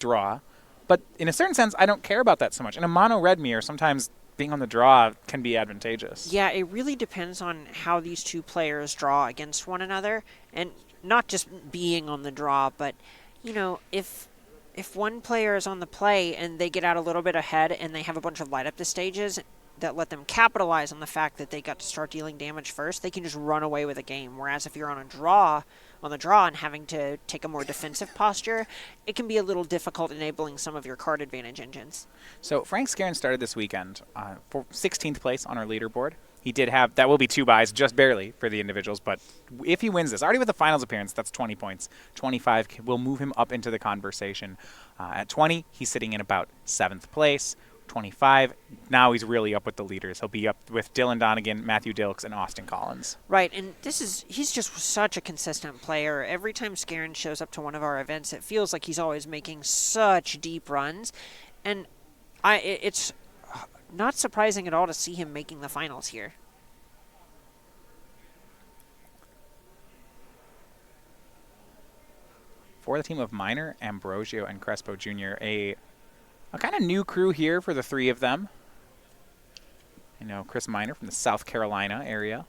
draw. But in a certain sense, I don't care about that so much. In a mono-red mirror, sometimes being on the draw can be advantageous. Yeah, it really depends on how these two players draw against one another, and not just being on the draw, but if one player is on the play and they get out a little bit ahead and they have a bunch of light up the stages that let them capitalize on the fact that they got to start dealing damage first, they can just run away with a game. Whereas if you're on the draw and having to take a more defensive posture, it can be a little difficult enabling some of your card advantage engines. So Frank Skarren started this weekend for 16th place on our leaderboard. He did have, that will be 2 buys, just barely for the individuals, but if he wins this, already with the finals appearance, that's 20 points. 25 will move him up into the conversation. At 20, he's sitting in about 7th place. 25, now he's really up with the leaders. He'll be up with Dylan Donegan, Matthew Dilks, and Austin Collins. Right, and he's just such a consistent player. Every time Skarren shows up to one of our events, it feels like he's always making such deep runs, and it's not surprising at all to see him making the finals here. For the team of Minor, Ambrosio, and Crespo Jr., a kind of new crew here for the 3 of them. Chris Minor from the South Carolina area.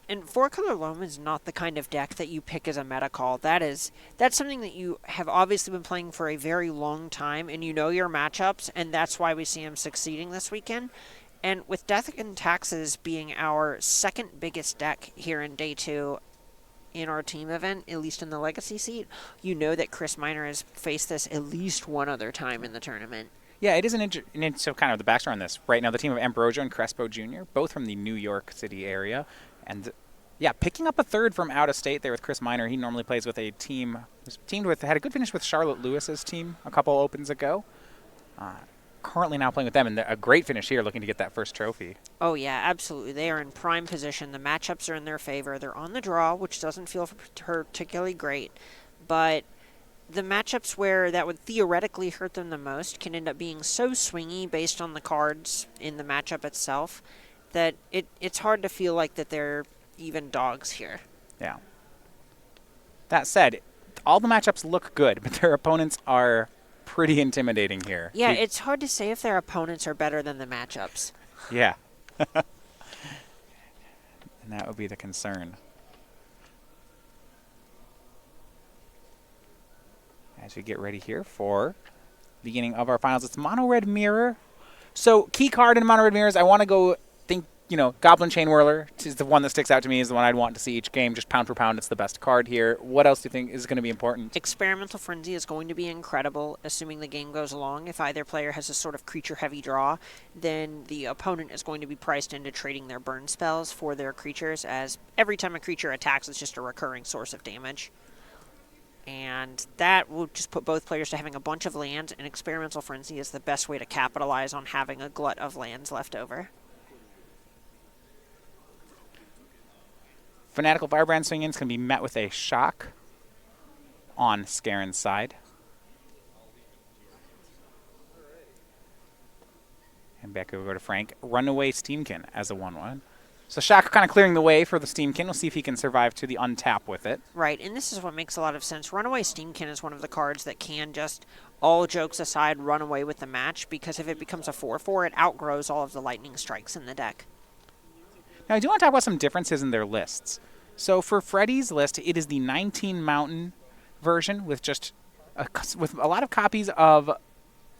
And 4-color loam is not the kind of deck that you pick as a meta call. That's something that you have obviously been playing for a very long time, and you know your matchups, and that's why we see him succeeding this weekend. And with Death and Taxes being our second biggest deck here in Day 2 in our team event, at least in the Legacy seat, you know that Chris Minor has faced this at least one other time in the tournament. Yeah, it is so kind of the backstory on this. Right now, the team of Ambrosio and Crespo Jr., both from the New York City area. And yeah, picking up a third from out of state there with Chris Minor. He normally plays with a team, had a good finish with Charlotte Lewis's team a couple opens ago. Currently now playing with them, and a great finish here, looking to get that first trophy. Oh, yeah, absolutely. They are in prime position. The matchups are in their favor. They're on the draw, which doesn't feel particularly great, but the matchups where that would theoretically hurt them the most can end up being so swingy based on the cards in the matchup itself that it's hard to feel like that they're even dogs here. Yeah. That said, all the matchups look good, but their opponents are pretty intimidating here. Yeah, it's hard to say if their opponents are better than the matchups. Yeah. And that would be the concern. As we get ready here for the beginning of our finals, it's mono red mirror. So key card in mono red mirrors, I want to go think, Goblin Chain Whirler is the one that sticks out to me, is the one I'd want to see each game. Just pound for pound, it's the best card here. What else do you think is going to be important? Experimental Frenzy is going to be incredible, assuming the game goes along. If either player has a sort of creature-heavy draw, then the opponent is going to be priced into trading their burn spells for their creatures, as every time a creature attacks, it's just a recurring source of damage. And that will just put both players to having a bunch of lands, and Experimental Frenzy is the best way to capitalize on having a glut of lands left over. Fanatical Firebrand swing-ins can be met with a shock on Skarren's side. And back over to Frank. Runaway Steamkin as a 1/1. So shock kind of clearing the way for the Steamkin. We'll see if he can survive to the untap with it. Right, and this is what makes a lot of sense. Runaway Steamkin is one of the cards that can just, all jokes aside, run away with the match, because if it becomes a 4/4, it outgrows all of the lightning strikes in the deck. Now, I do want to talk about some differences in their lists. So for Freddy's list, it is the 19 Mountain version with just with a lot of copies of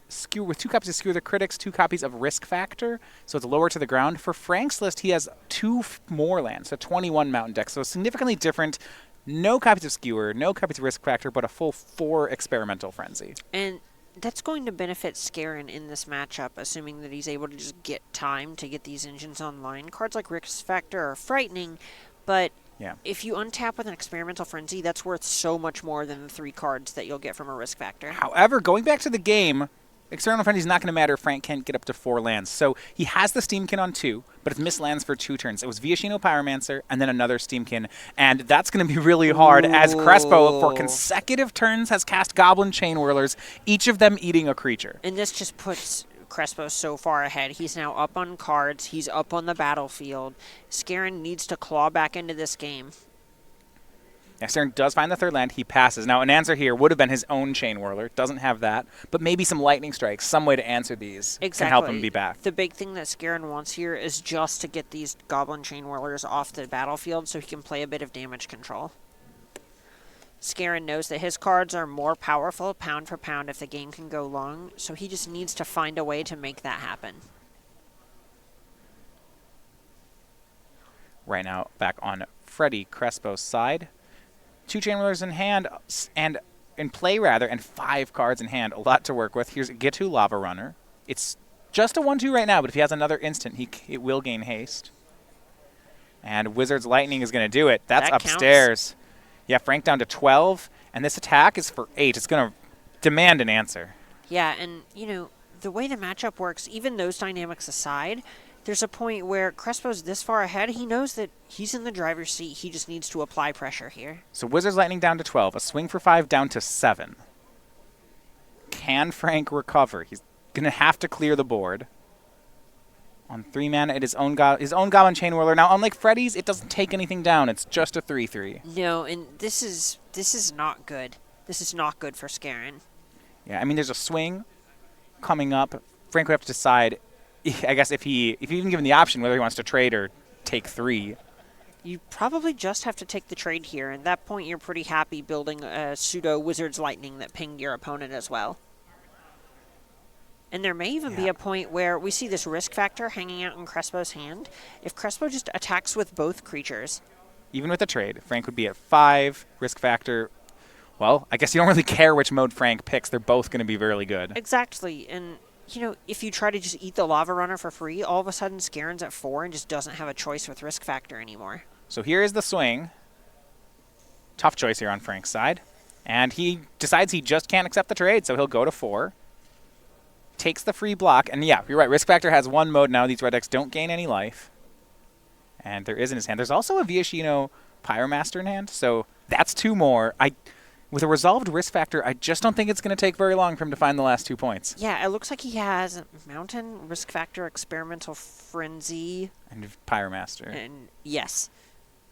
Skewer, with 2 copies of Skewer the Critics, 2 copies of Risk Factor, so it's lower to the ground. For Frank's list, he has 2 more lands, so 21 Mountain decks, so significantly different. No copies of Skewer, no copies of Risk Factor, but a full 4 Experimental Frenzy. And that's going to benefit Skarren in this matchup, assuming that he's able to just get time to get these engines online. Cards like Risk Factor are frightening, but yeah, if you untap with an Experimental Frenzy, that's worth so much more than the 3 cards that you'll get from a Risk Factor. However, going back to the game, Experimental Frenzy is not going to matter if Frank can't get up to 4 lands. So he has the Steamkin on 2, but it's missed lands for 2 turns. It was Viashino Pyromancer and then another Steamkin, and that's going to be really hard. Ooh. As Crespo, for consecutive turns, has cast Goblin Chain Whirlers, each of them eating a creature. And this just puts Crespo so far ahead. He's now up on cards. He's up on the battlefield. Skarren needs to claw back into this game. Yeah, Skarren does find the third land. He passes. Now, an answer here would have been his own Chain Whirler. Doesn't have that. But maybe some Lightning Strikes, some way to answer these can help him be back. The big thing that Skarren wants here is just to get these Goblin Chain Whirlers off the battlefield so he can play a bit of damage control. Skarren knows that his cards are more powerful pound for pound if the game can go long, so he just needs to find a way to make that happen. Right now, back on Freddy Crespo's side. 2 Chain Whirlers in hand, and in play rather, and 5 cards in hand. A lot to work with. Here's Gitu Lava Runner. It's just a 1/2 right now, but if he has another instant, it will gain haste. And Wizard's Lightning is going to do it. That's that upstairs. Counts. Yeah, Frank down to 12, and this attack is for 8. It's going to demand an answer. Yeah, and, you know, the way the matchup works, even those dynamics aside, there's a point where Crespo's this far ahead. He knows that he's in the driver's seat. He just needs to apply pressure here. So Wizard's Lightning down to 12. A swing for 5 down to 7. Can Frank recover? He's going to have to clear the board. On 3 mana, it is his own Goblin Chain Whirler. Now, unlike Freddy's, it doesn't take anything down. It's just a 3/3. No, and this is not good. This is not good for Skarren. Yeah, I mean, there's a swing coming up. Frank would have to decide, I guess, if he even given the option whether he wants to trade or take 3. You probably just have to take the trade here. At that point, you're pretty happy building a pseudo Wizard's Lightning that pinged your opponent as well. And there may even be a point where we see this risk factor hanging out in Crespo's hand. If Crespo just attacks with both creatures. Even with a trade, Frank would be at 5. Risk factor, well, I guess you don't really care which mode Frank picks. They're both going to be really good. Exactly. And, you know, if you try to just eat the Lava Runner for free, all of a sudden Skarren's at 4 and just doesn't have a choice with risk factor anymore. So here is the swing. Tough choice here on Frank's side. And he decides he just can't accept the trade, so he'll go to 4. Takes the free block, and yeah, you're right. Risk Factor has 1 mode now. These red decks don't gain any life. And there is in his hand. There's also a Viashino Pyromaster in hand, so that's 2 more. With a resolved Risk Factor, I just don't think it's going to take very long for him to find the last 2 points. Yeah, it looks like he has Mountain, Risk Factor, Experimental Frenzy. And Pyromaster. And yes.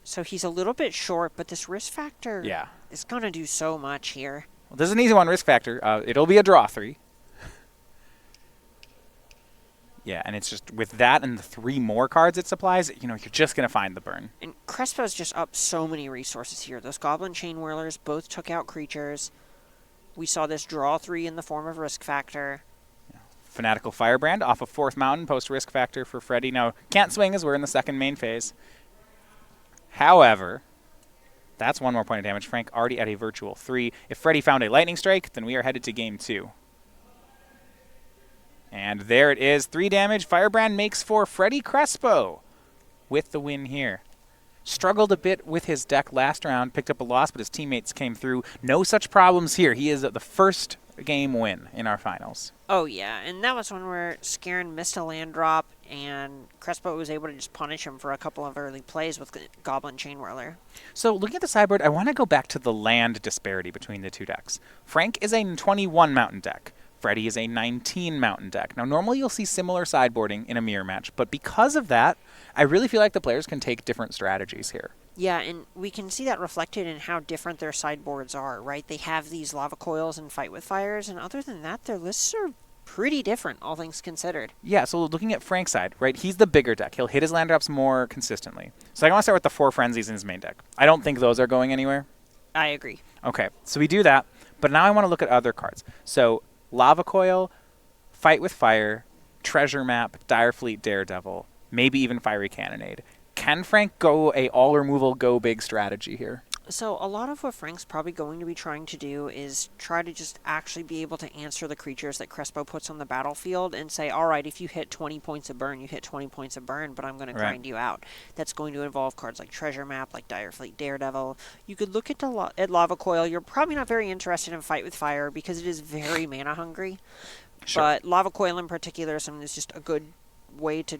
So he's a little bit short, but this Risk Factor is going to do so much here. Well, this is an easy one, Risk Factor. It'll be a draw 3. Yeah, and it's just with that and the 3 more cards it supplies, you know, you're just going to find the burn. And Crespo's just up so many resources here. Those Goblin Chain Whirlers both took out creatures. We saw this draw 3 in the form of Risk Factor. Yeah. Fanatical Firebrand off of 4th Mountain, post Risk Factor for Freddy. Now, can't swing as we're in the 2nd main phase. However, that's 1 more point of damage. Frank already at a virtual 3. If Freddy found a Lightning Strike, then we are headed to game 2. And there it is, 3 damage. Firebrand makes for Freddy Crespo with the win here. Struggled a bit with his deck last round, picked up a loss, but his teammates came through. No such problems here. He is the first game win in our finals. Oh, yeah, and that was one where Skarren missed a land drop, and Crespo was able to just punish him for a couple of early plays with Goblin Chain Whirler. So looking at the sideboard, I want to go back to the land disparity between the 2 decks. Frank is a 21 mountain deck. Freddy is a 19 mountain deck. Now, normally you'll see similar sideboarding in a mirror match, but because of that, I really feel like the players can take different strategies here. Yeah, and we can see that reflected in how different their sideboards are, right? They have these lava coils and fight with fires, and other than that, their lists are pretty different, all things considered. Yeah, so looking at Frank's side, right, he's the bigger deck. He'll hit his land drops more consistently. So I want to start with the 4 frenzies in his main deck. I don't think those are going anywhere. I agree. Okay, so we do that, but now I want to look at other cards. So Lava Coil, Fight with Fire, Treasure Map, Dire Fleet Daredevil, maybe even Fiery Cannonade. Can Frank go a all-removal, go-big strategy here? So a lot of what Frank's probably going to be trying to do is try to just actually be able to answer the creatures that Crespo puts on the battlefield and say, all right, if you hit 20 points of burn, you hit 20 points of burn, but I'm going to grind you out. That's going to involve cards like Treasure Map, like Dire Fleet Daredevil. You could look at Lava Coil. You're probably not very interested in Fight with Fire because it is very mana hungry. Sure. But Lava Coil in particular is just a good way to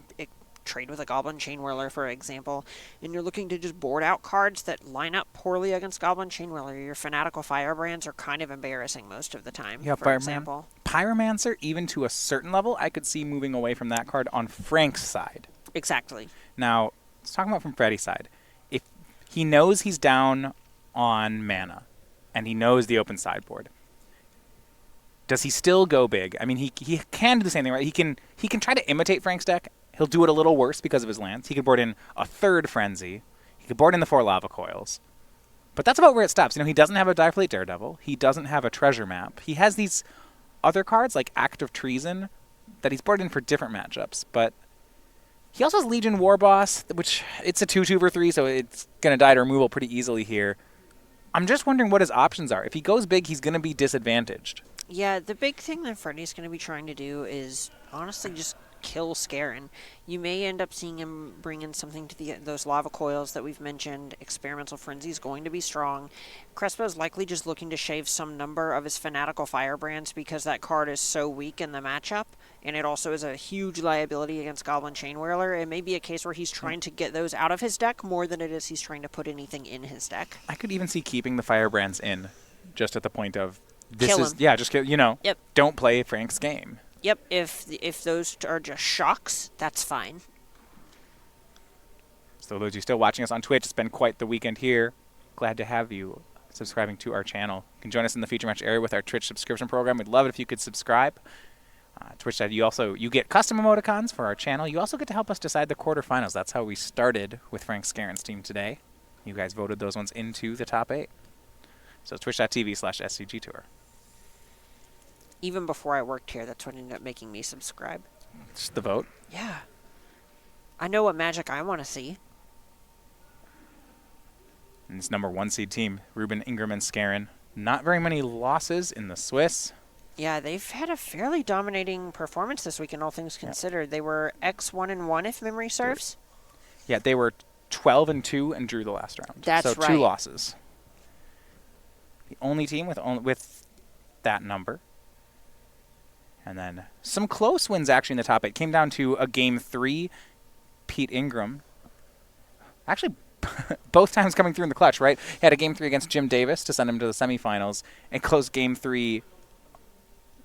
trade with a Goblin Chain Whirler, for example, and you're looking to just board out cards that line up poorly against Goblin Chain Whirler. Your Fanatical Firebrands are kind of embarrassing most of the time, for example. Pyromancer, even to a certain level, I could see moving away from that card on Frank's side. Exactly. Now, let's talk about from Freddy's side. If he knows he's down on mana, and he knows the open sideboard. Does he still go big? I mean, he can do the same thing, right? He can try to imitate Frank's deck. He'll do it a little worse because of his lands. He could board in a third Frenzy. He could board in the 4 Lava Coils. But that's about where it stops. He doesn't have a Direfleet Daredevil. He doesn't have a treasure map. He has these other cards like Act of Treason that he's boarded in for different matchups. But he also has Legion Warboss, which it's a 2/2 for 3, so it's going to die to removal pretty easily here. I'm just wondering what his options are. If he goes big, he's going to be disadvantaged. Yeah, the big thing that Freddy's going to be trying to do is honestly just kill Skarren. You may end up seeing him bring in something to those lava coils that we've mentioned. Experimental Frenzy is going to be strong. Crespo is likely just looking to shave some number of his Fanatical Firebrands because that card is so weak in the matchup, and it also is a huge liability against Goblin Chainwhirler. It may be a case where he's trying to get those out of his deck more than it is he's trying to put anything in his deck. I could even see keeping the Firebrands in, just at the point of Kill him. Yeah, just kill. Yep. Don't play Frank's game. Yep, if those are just shocks, that's fine. So those of you still watching us on Twitch, it's been quite the weekend here. Glad to have you subscribing to our channel. You can join us in the feature match area with our Twitch subscription program. We'd love it if you could subscribe. Twitch.tv, you get custom emoticons for our channel. You also get to help us decide the quarterfinals. That's how we started with Frank Skarren's team today. You guys voted those ones into the top 8. So twitch.tv/SCGTour. Even before I worked here, that's what ended up making me subscribe. Just the vote? Yeah. I know what magic I want to see. And this number 1 seed team, Rubin, Ingram, and Skarren. Not very many losses in the Swiss. Yeah, they've had a fairly dominating performance this weekend, all things considered. They were X1-1, if memory serves. Yeah, they were 12-2 and drew the last round. That's so right. 2 losses. The only team with that number. And then some close wins actually in the top 8. Came down to a Game 3. Pete Ingram. Actually, both times coming through in the clutch, right? He had a Game 3 against Jim Davis to send him to the semifinals. And closed Game 3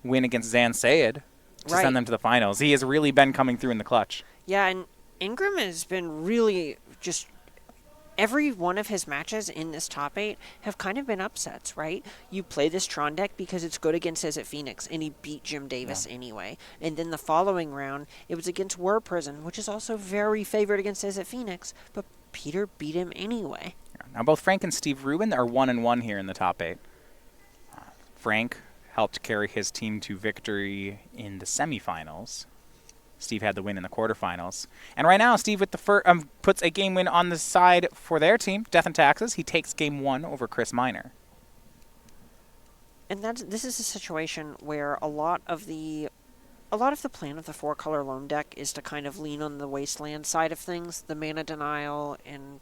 win against Zan Sayed to send them to the finals. He has really been coming through in the clutch. Yeah, and Ingram has been really just... Every one of his matches in this top 8 have kind of been upsets, right? You play this Tron deck because it's good against Izzet Phoenix, and he beat Jim Davis anyway. And then the following round, it was against War Prison, which is also very favored against Izzet Phoenix, but Peter beat him anyway. Now, both Frank and Steve Rubin are 1-1 here in the top 8. Frank helped carry his team to victory in the semifinals. Steve had the win in the quarterfinals. And right now, Steve with the puts a game win on the side for their team, Death and Taxes. He takes Game 1 over Chris Miner. And this is a situation where a lot of the plan of the 4-color loam deck is to kind of lean on the wasteland side of things, the mana denial and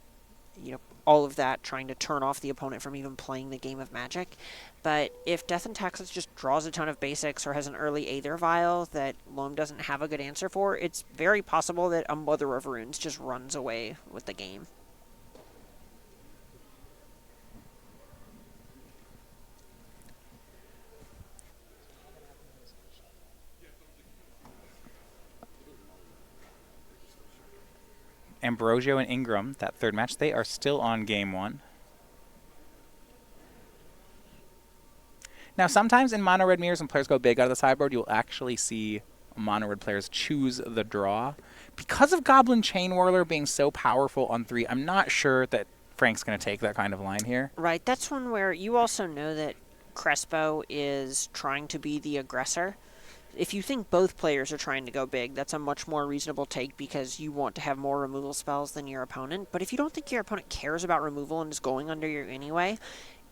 all of that, trying to turn off the opponent from even playing the game of Magic. But if Death and Taxes just draws a ton of basics or has an early Aether Vial that Loam doesn't have a good answer for, it's very possible that a Mother of Runes just runs away with the game. Ambrosio and Ingram, that third match, they are still on Game 1. Now, sometimes in mono red mirrors, when players go big out of the sideboard, you'll actually see mono red players choose the draw. Because of Goblin Chainwhirler being so powerful on 3, I'm not sure that Frank's going to take that kind of line here. Right, that's one where you also know that Crespo is trying to be the aggressor. If you think both players are trying to go big, that's a much more reasonable take because you want to have more removal spells than your opponent. But if you don't think your opponent cares about removal and is going under you anyway,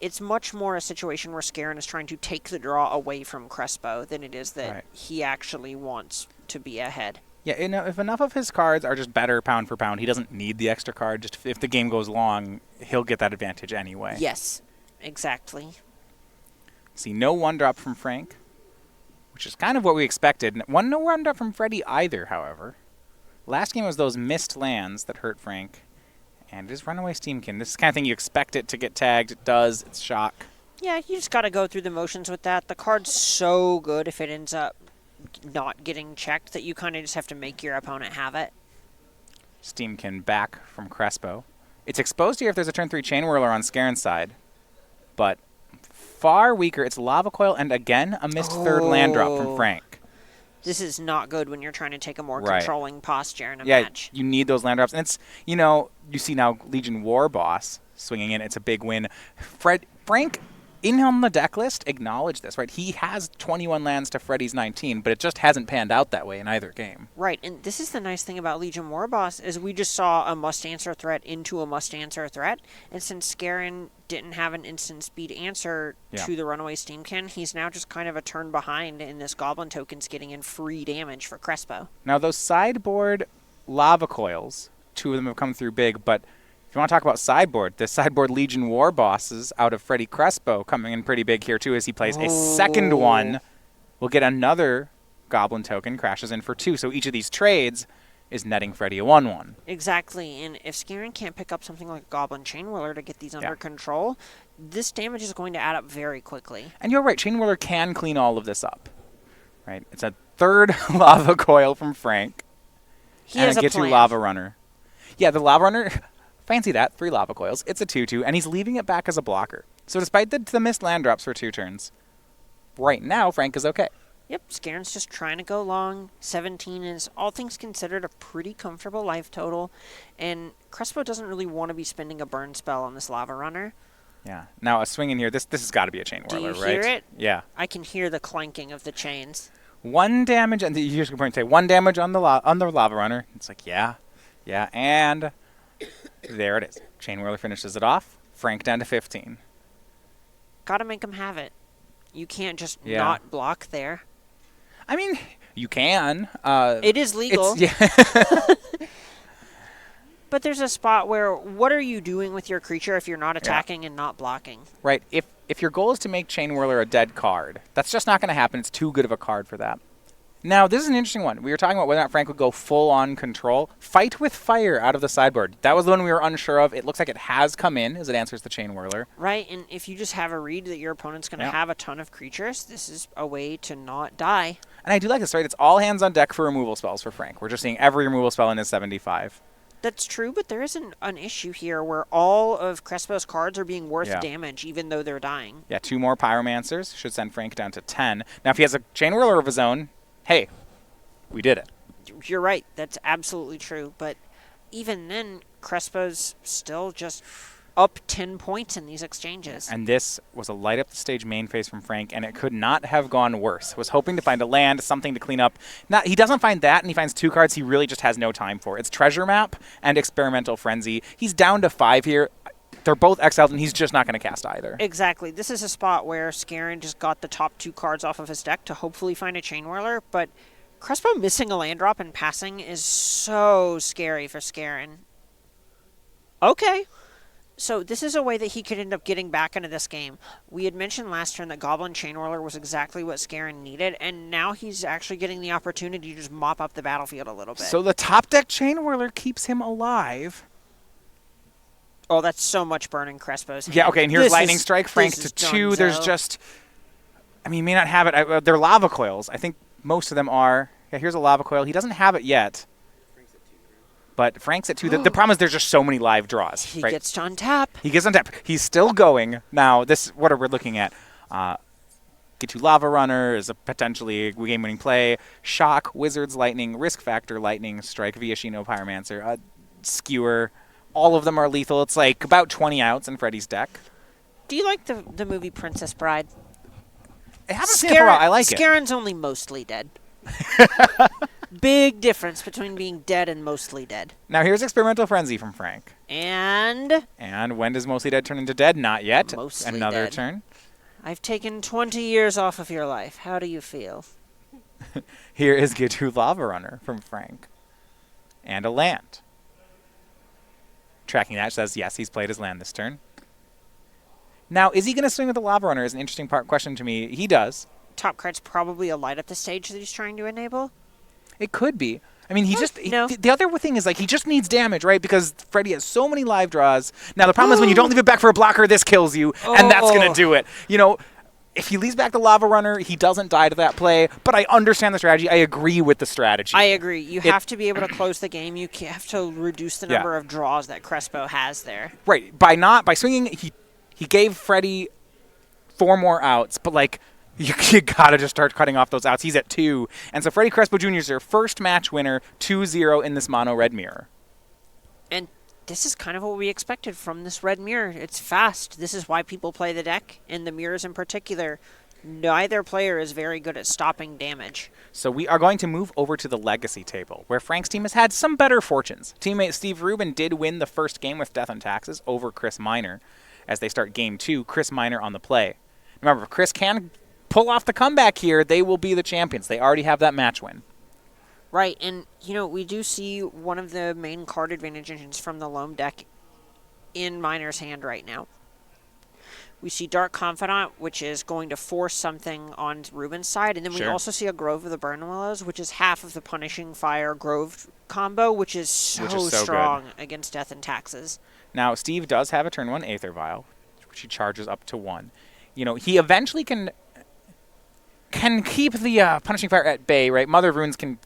it's much more a situation where Skarren is trying to take the draw away from Crespo than it is that he actually wants to be ahead. Yeah, if enough of his cards are just better pound for pound, he doesn't need the extra card. Just if the game goes long, he'll get that advantage anyway. Yes, exactly. See, no 1-drop from Frank, which is kind of what we expected. No 1-drop from Freddy either, however. Last game was those missed lands that hurt Frank. And his Runaway Steamkin. This is the kind of thing you expect it to get tagged. It does. It's shock. Yeah, you just got to go through the motions with that. The card's so good if it ends up not getting checked that you kind of just have to make your opponent have it. Steamkin back from Crespo. It's exposed here if there's a turn 3 Chainwhirler on Skarren's side. but far weaker. It's Lava Coil and again a missed third land drop from Frank. This is not good when you're trying to take a more Right. controlling posture in a Yeah, match. you need those land drops. And it's, you see now Legion War Boss swinging in. It's a big win. Frank, in on the deck list, acknowledged this, right? He has 21 lands to Freddy's 19, but it just hasn't panned out that way in either game. Right, and this is the nice thing about Legion Warboss is we just saw a must-answer threat into a must-answer threat, and since Skarren didn't have an instant speed answer to the Runaway Steamkin, he's now just kind of a turn behind, and this Goblin token's getting in free damage for Crespo. Now, those sideboard Lava Coils, 2 of them have come through big, but if you want to talk about sideboard, the sideboard Legion War Bosses out of Freddy Crespo coming in pretty big here too as he plays a second one. We'll get another Goblin token, crashes in for 2. So each of these trades is netting Freddy a 1/1. Exactly, and if Skarren can't pick up something like Goblin Chainwhirler to get these under control, this damage is going to add up very quickly. And you're right, Chainwhirler can clean all of this up. Right? It's a third Lava Coil from Frank. He and has a Get plan. to Lava Runner. Yeah, the Lava Runner... Fancy that, 3 Lava Coils. It's a 2/2, and he's leaving it back as a blocker. So despite the missed land drops for 2 turns, right now, Frank is okay. Yep, Skarren's just trying to go long. 17 is, all things considered, a pretty comfortable life total. And Crespo doesn't really want to be spending a burn spell on this Lava Runner. Yeah. Now, a swing in here, this has got to be a Chain Whirler, Do you right? hear it? Yeah. I can hear the clanking of the chains. 1 damage, and you just going to say 1 damage on the Lava Runner. It's like, yeah, and... there it is. Chain Whirler finishes it off. Frank down to 15. Gotta make him have it. You can't just not block there. I mean, you can. It is legal. But there's a spot where, what are you doing with your creature if you're not attacking and not blocking? Right. If your goal is to make Chain Whirler a dead card, that's just not going to happen. It's too good of a card for that. Now, this is an interesting one. We were talking about whether or not Frank would go full-on control. Fight with Fire out of the sideboard. That was the one we were unsure of. It looks like it has come in as it answers the Chain Whirler. Right, and if you just have a read that your opponent's going to have a ton of creatures, this is a way to not die. And I do like this, right? It's all hands on deck for removal spells for Frank. We're just seeing every removal spell in his 75. That's true, but there is an issue here where all of Crespo's cards are being worth damage, even though they're dying. Yeah, 2 more Pyromancers should send Frank down to 10. Now, if he has a Chain Whirler of his own, hey, we did it. You're right. That's absolutely true. But even then, Crespo's still just up 10 points in these exchanges. And this was a light up the stage main phase from Frank, and it could not have gone worse. Was hoping to find a land, something to clean up. He doesn't find that, and he finds 2 cards he really just has no time for. It's Treasure Map and Experimental Frenzy. He's down to 5 here. They're both exiled, and he's just not going to cast either. Exactly. This is a spot where Skarren just got the top 2 cards off of his deck to hopefully find a Chain Whirler, but Crespo missing a land drop and passing is so scary for Skarren. Okay. So this is a way that he could end up getting back into this game. We had mentioned last turn that Goblin Chain Whirler was exactly what Skarren needed, and now he's actually getting the opportunity to just mop up the battlefield a little bit. So the top deck Chain Whirler keeps him alive. Oh, that's so much burning Crespo's hand. Yeah, okay, and here's Lightning Strike, Frank to 2. Dunzo. There's just... I mean, he may not have it. They're Lava Coils. I think most of them are. Yeah, here's a Lava Coil. He doesn't have it yet. But Frank's at 2. The problem is there's just so many live draws. He gets to untap. He gets on tap. He's still going. Now, what are we looking at? Get to Lava Runner is a potentially game-winning play. Shock, Wizard's Lightning, Risk Factor Lightning Strike, Viashino Pyromancer, Skewer. All of them are lethal. It's like about 20 outs in Freddy's deck. Do you like the movie Princess Bride? I haven't seen it for a while. I like it. Skarren's only mostly dead. Big difference between being dead and mostly dead. Now here's Experimental Frenzy from Frank. And when does mostly dead turn into dead? Not yet. Mostly Another dead. turn. I've taken 20 years off of your life. How do you feel? Here is Get to Lava Runner from Frank. And a land. Tracking that says yes, he's played his land this turn. Now, is he going to swing with the Lava Runner is an interesting question to me. He does. Top card's probably a light up the stage that he's trying to enable. It could be. I mean, the other thing is, like, he just needs damage, right? Because Freddy has so many live draws. Now, the problem is when you don't leave it back for a blocker, this kills you, and that's going to do it. You know, if he leaves back the Lava Runner, he doesn't die to that play, but I understand the strategy. I agree with the strategy. I agree. You have to be able to close the game. You have to reduce the number of draws that Crespo has there. Right. By swinging, he gave Freddy 4 more outs, but like you gotta just start cutting off those outs. He's at 2, and so Freddie Crespo Jr. is their first match winner, 2-0 in this mono red mirror. And this is kind of what we expected from this red mirror. It's fast. This is why people play the deck, and the mirrors in particular. Neither player is very good at stopping damage. So we are going to move over to the legacy table, where Frank's team has had some better fortunes. Teammate Steve Rubin did win the first game with Death and Taxes over Chris Minor. As they start game 2, Chris Minor on the play. Remember, if Chris can pull off the comeback here, they will be the champions. They already have that match win. Right, and, we do see one of the main card advantage engines from the Loam deck in Minor's hand right now. We see Dark Confidant, which is going to force something on Rubin's side, and then we also see a Grove of the Burnwillows, which is half of the Punishing Fire Grove combo, which is so strong against Death and Taxes. Now, Steve does have a turn 1 Aether Vial, which he charges up to 1. He eventually can keep the Punishing Fire at bay, right? Mother of Runes can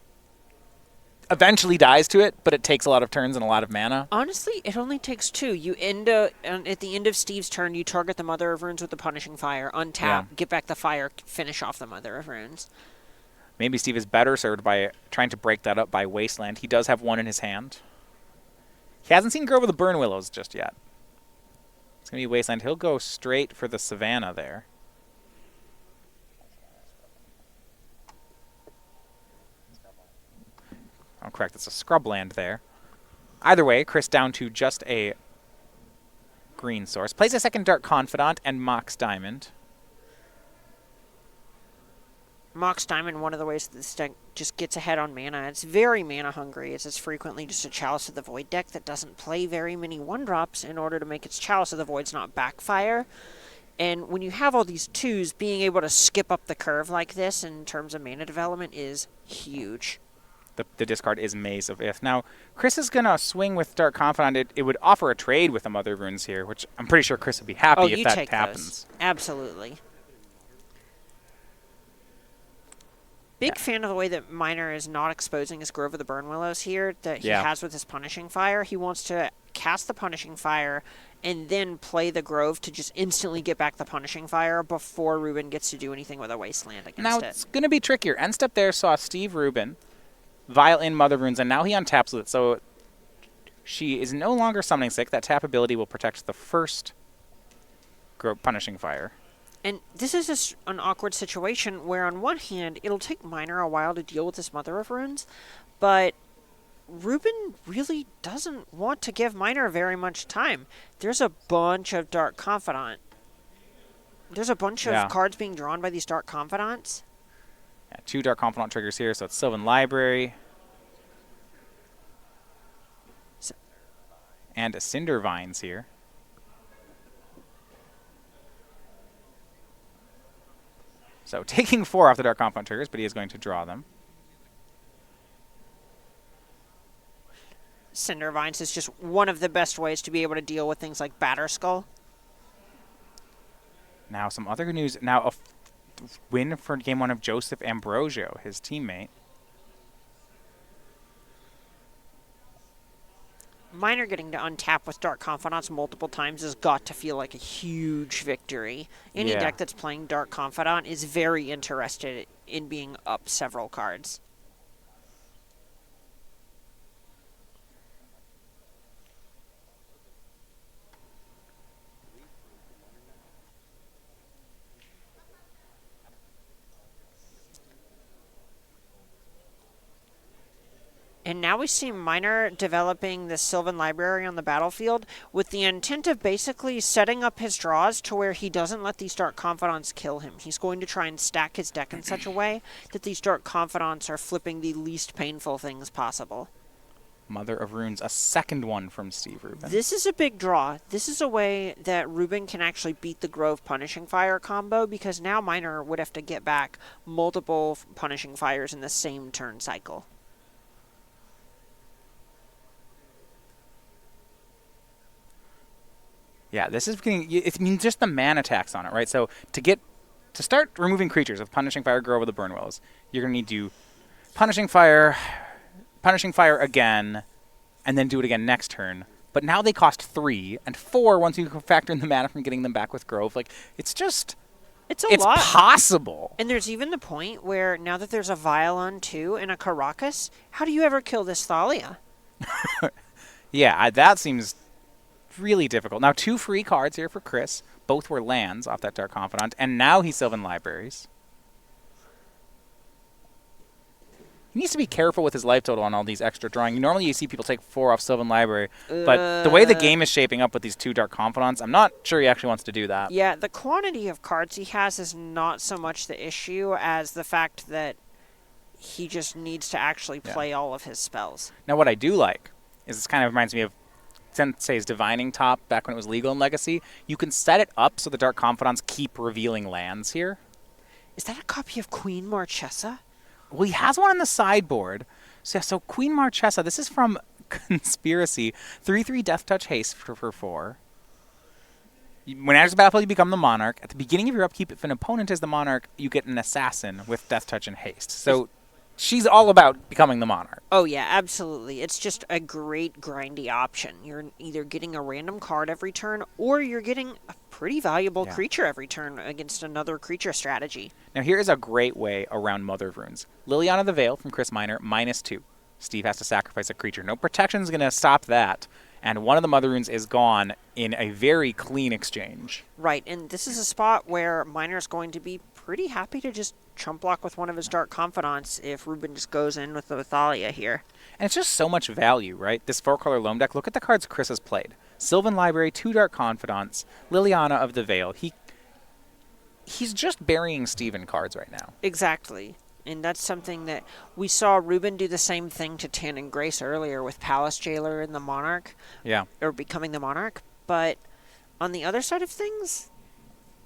eventually dies to it, but it takes a lot of turns and a lot of mana. Honestly, it only takes 2. You end at the end of Steve's turn, you target the Mother of Runes with the Punishing Fire, untap, get back the fire, finish off the Mother of Runes. Maybe Steve is better served by trying to break that up by Wasteland. He does have 1 in his hand. He hasn't seen Grove of the Burnwillows just yet. It's going to be Wasteland. He'll go straight for the Savannah there. I'm correct, it's a Scrubland there. Either way, Chris down to just a green source. Plays a second Dark Confidant and Mox Diamond. Mox Diamond, one of the ways that this deck just gets ahead on mana. It's very mana hungry. It's frequently just a Chalice of the Void deck that doesn't play very many 1-drops in order to make its Chalice of the Voids not backfire. And when you have all these 2s, being able to skip up the curve like this in terms of mana development is huge. The discard is Maze of Ith. Now, Chris is going to swing with Dark Confidant. It would offer a trade with the Mother of Runes here, which I'm pretty sure Chris would be happy if that happens. Absolutely. Big fan of the way that Minor is not exposing his Grove of the Burnwillows here that he has with his Punishing Fire. He wants to cast the Punishing Fire and then play the Grove to just instantly get back the Punishing Fire before Rubin gets to do anything with a Wasteland against it. Now, it's going to be trickier. End step there saw Steve Rubin Vial in Mother of Runes, and now he untaps with it. So she is no longer summoning sick. That tap ability will protect the first Punishing Fire. And this is an awkward situation where, on one hand, it'll take Minor a while to deal with this Mother of Runes, but Rubin really doesn't want to give Minor very much time. There's a bunch of Dark Confidant. There's a bunch of cards being drawn by these Dark Confidants. Yeah, 2 Dark Confidant triggers here, so it's Sylvan Library. And a Cinder Vines here. So taking 4 off the Dark Confidant triggers, but he is going to draw them. Cinder Vines is just one of the best ways to be able to deal with things like Batterskull. Now some other good news. Now a win for game 1 of Joseph Ambrosio, his teammate. Minor getting to untap with Dark Confidants multiple times has got to feel like a huge victory. Any deck that's playing Dark Confidant is very interested in being up several cards. And now we see Minor developing the Sylvan Library on the battlefield with the intent of basically setting up his draws to where he doesn't let these Dark Confidants kill him. He's going to try and stack his deck in such a way that these Dark Confidants are flipping the least painful things possible. Mother of Runes, a second one from Steve Rubin. This is a big draw. This is a way that Rubin can actually beat the Grove Punishing Fire combo, because now Minor would have to get back multiple Punishing Fires in the same turn cycle. Yeah, this is getting, it means just the mana tax on it, right? So to start removing creatures with Punishing Fire, Grove of the Burnwillows, you're going to need to Punishing Fire again, and then do it again next turn. But now they cost 3, and 4 once you factor in the mana from getting them back with Grove. Like, it's just It's a It's lot. possible. And there's even the point where now that there's a Violon too and a Caracas, how do you ever kill this Thalia? Yeah, that seems really difficult. Now, 2 free cards here for Chris. Both were lands off that Dark Confidant, and now he's Sylvan Libraries. He needs to be careful with his life total on all these extra drawing. Normally you see people take 4 off Sylvan Library, but the way the game is shaping up with these 2 Dark Confidants, I'm not sure he actually wants to do that. Yeah, the quantity of cards he has is not so much the issue as the fact that he just needs to actually play all of his spells. Now, what I do like is this kind of reminds me of Sensei's Divining Top back when it was legal in Legacy. You can set it up so the Dark Confidants keep revealing lands here. Is that a copy of Queen Marchesa? Well, he has one on the sideboard. So Queen Marchesa, this is from Conspiracy. 3/3 Death Touch Haste for 4. When enters the battlefield, you become the Monarch. At the beginning of your upkeep, if an opponent is the Monarch, you get an Assassin with Death Touch and Haste. So she's all about becoming the Monarch. Oh, yeah, absolutely. It's just a great grindy option. You're either getting a random card every turn, or you're getting a pretty valuable creature every turn against another creature strategy. Now, here is a great way around Mother of Runes. Liliana the Veil from Chris Miner, -2. Steve has to sacrifice a creature. No protection is going to stop that. And one of the Mother Runes is gone in a very clean exchange. Right, and this is a spot where Miner's going to be pretty happy to just chump block with one of his Dark Confidants if Rubin just goes in with the Thalia here. And it's just so much value, right? This 4-color Loam deck, look at the cards Chris has played. Sylvan Library, 2 Dark Confidants, Liliana of the Veil. He's just burying Steve in cards right now. Exactly. And that's something that we saw Rubin do the same thing to Tan and Grace earlier with Palace Jailer and the Monarch. Yeah. Or becoming the Monarch. But on the other side of things,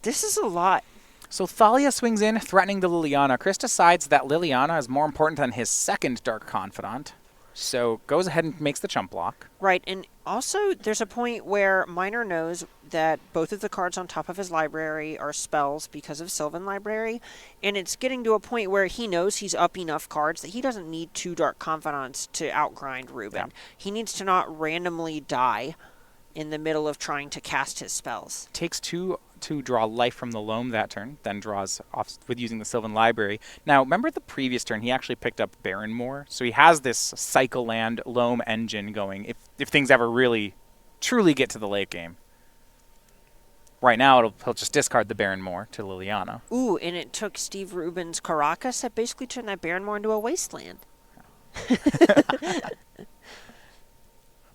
this is a lot. So Thalia swings in, threatening the Liliana. Chris decides that Liliana is more important than his second Dark Confidant. So goes ahead and makes the chump block. Right, and also there's a point where Miner knows that both of the cards on top of his library are spells because of Sylvan Library, and it's getting to a point where he knows he's up enough cards that he doesn't need 2 Dark Confidants to outgrind Rubin. Yeah. He needs to not randomly die in the middle of trying to cast his spells. Takes 2 to draw life from the Loam that turn, then draws off with using the Sylvan Library. Now, remember the previous turn, he actually picked up Barrenmoor, so he has this cycle land Loam engine going if things ever really, truly get to the late game. Right now, he'll just discard the Barrenmoor to Liliana. Ooh, and it took Steve Rubin's Caracas that basically turned that Barrenmoor into a wasteland.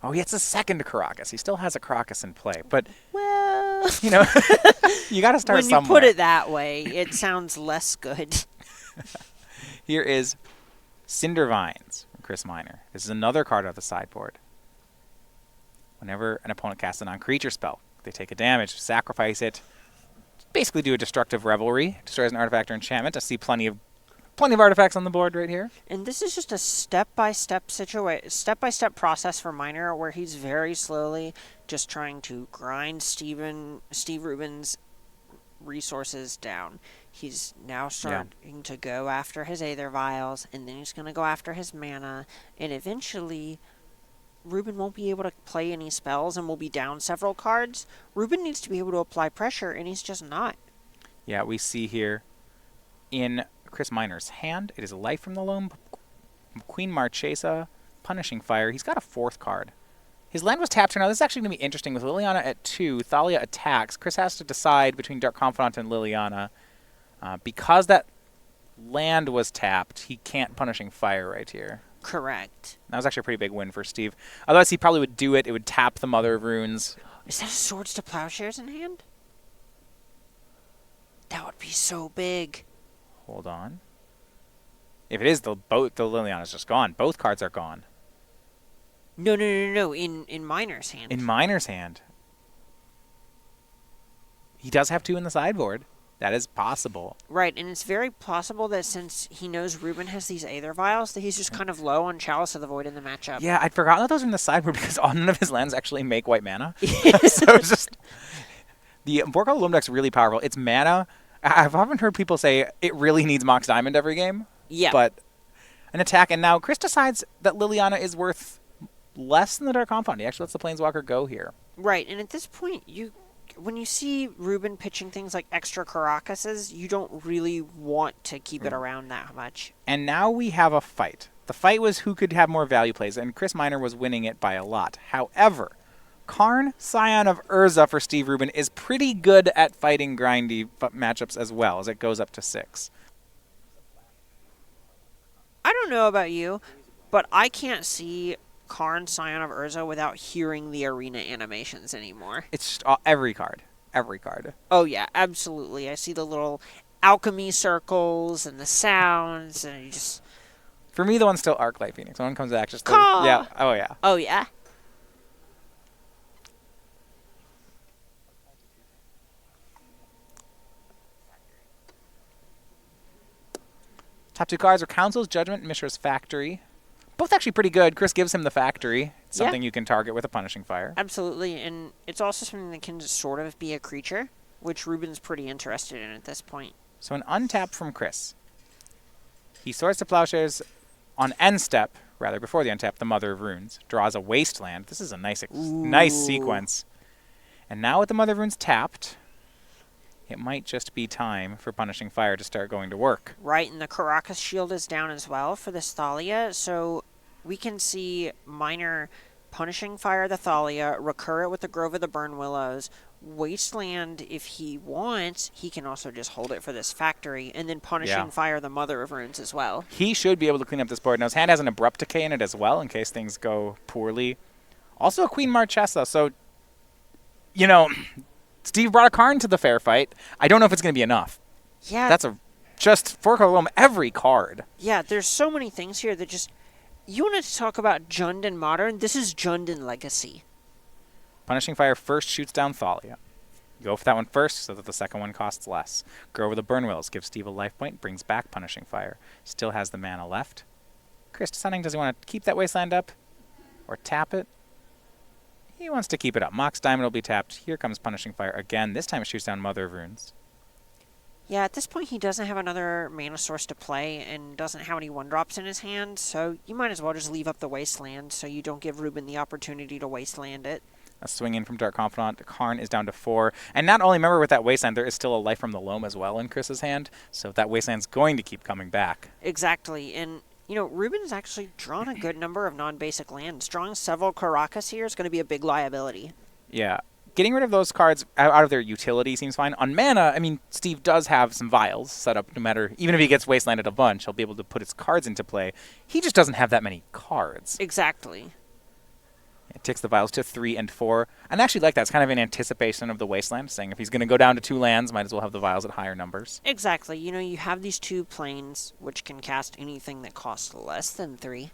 Oh, he has a second Caracas. He still has a Caracas in play, but well, you know, you got to start somewhere. When you put it that way, it sounds less good. Here is Cinder Vines from Chris Miner. This is another card off the sideboard. Whenever an opponent casts a non-creature spell, they take a damage, sacrifice it, basically do a Destructive Revelry, destroys an artifact or enchantment. I see plenty of artifacts on the board right here. And this is just a step-by-step process for Miner where he's very slowly just trying to grind Steve Rubin's resources down. He's now starting to go after his Aether Vials, and then he's going to go after his mana, and eventually Rubin won't be able to play any spells and will be down several cards. Rubin needs to be able to apply pressure, and he's just not. Yeah, we see here in Chris Miner's hand, it is Life from the Loam, Queen Marchesa, Punishing Fire. He's got a 4th card. His land was tapped. Now, this is actually going to be interesting. With Liliana at 2, Thalia attacks. Chris has to decide between Dark Confidant and Liliana. Because that land was tapped, he can't Punishing Fire right here. Correct. That was actually a pretty big win for Steve. Otherwise, he probably would do it. It would tap the Mother of Runes. Is that a Swords to Plowshares in hand? That would be so big. Hold on. If it is, the Liliana is just gone. Both cards are gone. No. In Miner's hand. In Miner's hand. He does have 2 in the sideboard. That is possible. Right, and it's very possible that since he knows Rubin has these Aether Vials, that he's just kind of low on Chalice of the Void in the matchup. Yeah, I'd forgotten that those are in the sideboard because none of his lands actually make white mana. So it's just... The 4-color Loam deck's really powerful. It's mana... I've often heard people say it really needs Mox Diamond every game. Yeah. But an attack, and now Chris decides that Liliana is worth less than the Dark Confidant. He actually lets the Planeswalker go here. Right, and at this point, you when you see Rubin pitching things like extra Caracases, you don't really want to keep it around that much. And now we have a fight. The fight was who could have more value plays, and Chris Miner was winning it by a lot. However, Karn, Scion of Urza for Steve Rubin is pretty good at fighting grindy matchups as well, as it goes up to 6. I don't know about you, but I can't see Karn, Scion of Urza without hearing the arena animations anymore. It's just every card. Every card. Oh, yeah, absolutely. I see the little alchemy circles and the sounds, and you just... For me, the one's still Arclight Phoenix. When one comes back, just... Caw! Yeah. Oh, yeah. Oh, yeah? Top 2 cards are Council's Judgment and Mishra's Factory. Both actually pretty good. Chris gives him the Factory. It's something you can target with a Punishing Fire. Absolutely, and it's also something that can sort of be a creature, which Rubin's pretty interested in at this point. So an untap from Chris. He swords to Plowshares on end step, rather, before the untap, the Mother of Runes. Draws a Wasteland. This is a nice sequence. And now with the Mother of Runes tapped, it might just be time for Punishing Fire to start going to work. Right, and the Caracas shield is down as well for this Thalia, so we can see Miner Punishing Fire the Thalia, recur it with the Grove of the Burn Willows, Wasteland if he wants, he can also just hold it for this Factory, and then Punishing Fire the Mother of Runes as well. He should be able to clean up this board. Now his hand has an Abrupt Decay in it as well, in case things go poorly. Also a Queen Marchesa, so, you know... Steve brought a Karn to the fair fight. I don't know if it's going to be enough. Yeah. That's just 4-color loam every card. Yeah, there's so many things here that just... You wanted to talk about Jund and Modern? This is Jund and Legacy. Punishing Fire first shoots down Thalia. Go for that one first so that the second one costs less. Go over the Burn Wills, gives Steve a life point, brings back Punishing Fire. Still has the mana left. Chris deciding, does he want to keep that Wasteland up or tap it? He wants to keep it up. Mox Diamond will be tapped. Here comes Punishing Fire again. This time it shoots down Mother of Runes. Yeah, at this point he doesn't have another mana source to play and doesn't have any 1-drops in his hand, so you might as well just leave up the Wasteland so you don't give Rubin the opportunity to Wasteland it. A swing in from Dark Confidant. Karn is down to 4. And not only, remember with that Wasteland, there is still a life from the Loam as well in Chris's hand, so that Wasteland's going to keep coming back. Exactly, and... You know, Rubin's actually drawn a good number of non-basic lands. Drawing several Caracas here is going to be a big liability. Yeah. Getting rid of those cards out of their utility seems fine. On mana, I mean, Steve does have some vials set up no matter... Even if he gets Wastelanded a bunch, he'll be able to put his cards into play. He just doesn't have that many cards. Exactly. It takes the vials to 3 and 4. And I actually like that. It's kind of in anticipation of the Wasteland, saying if he's going to go down to 2 lands, might as well have the vials at higher numbers. Exactly. You know, you have these 2 planes, which can cast anything that costs less than 3.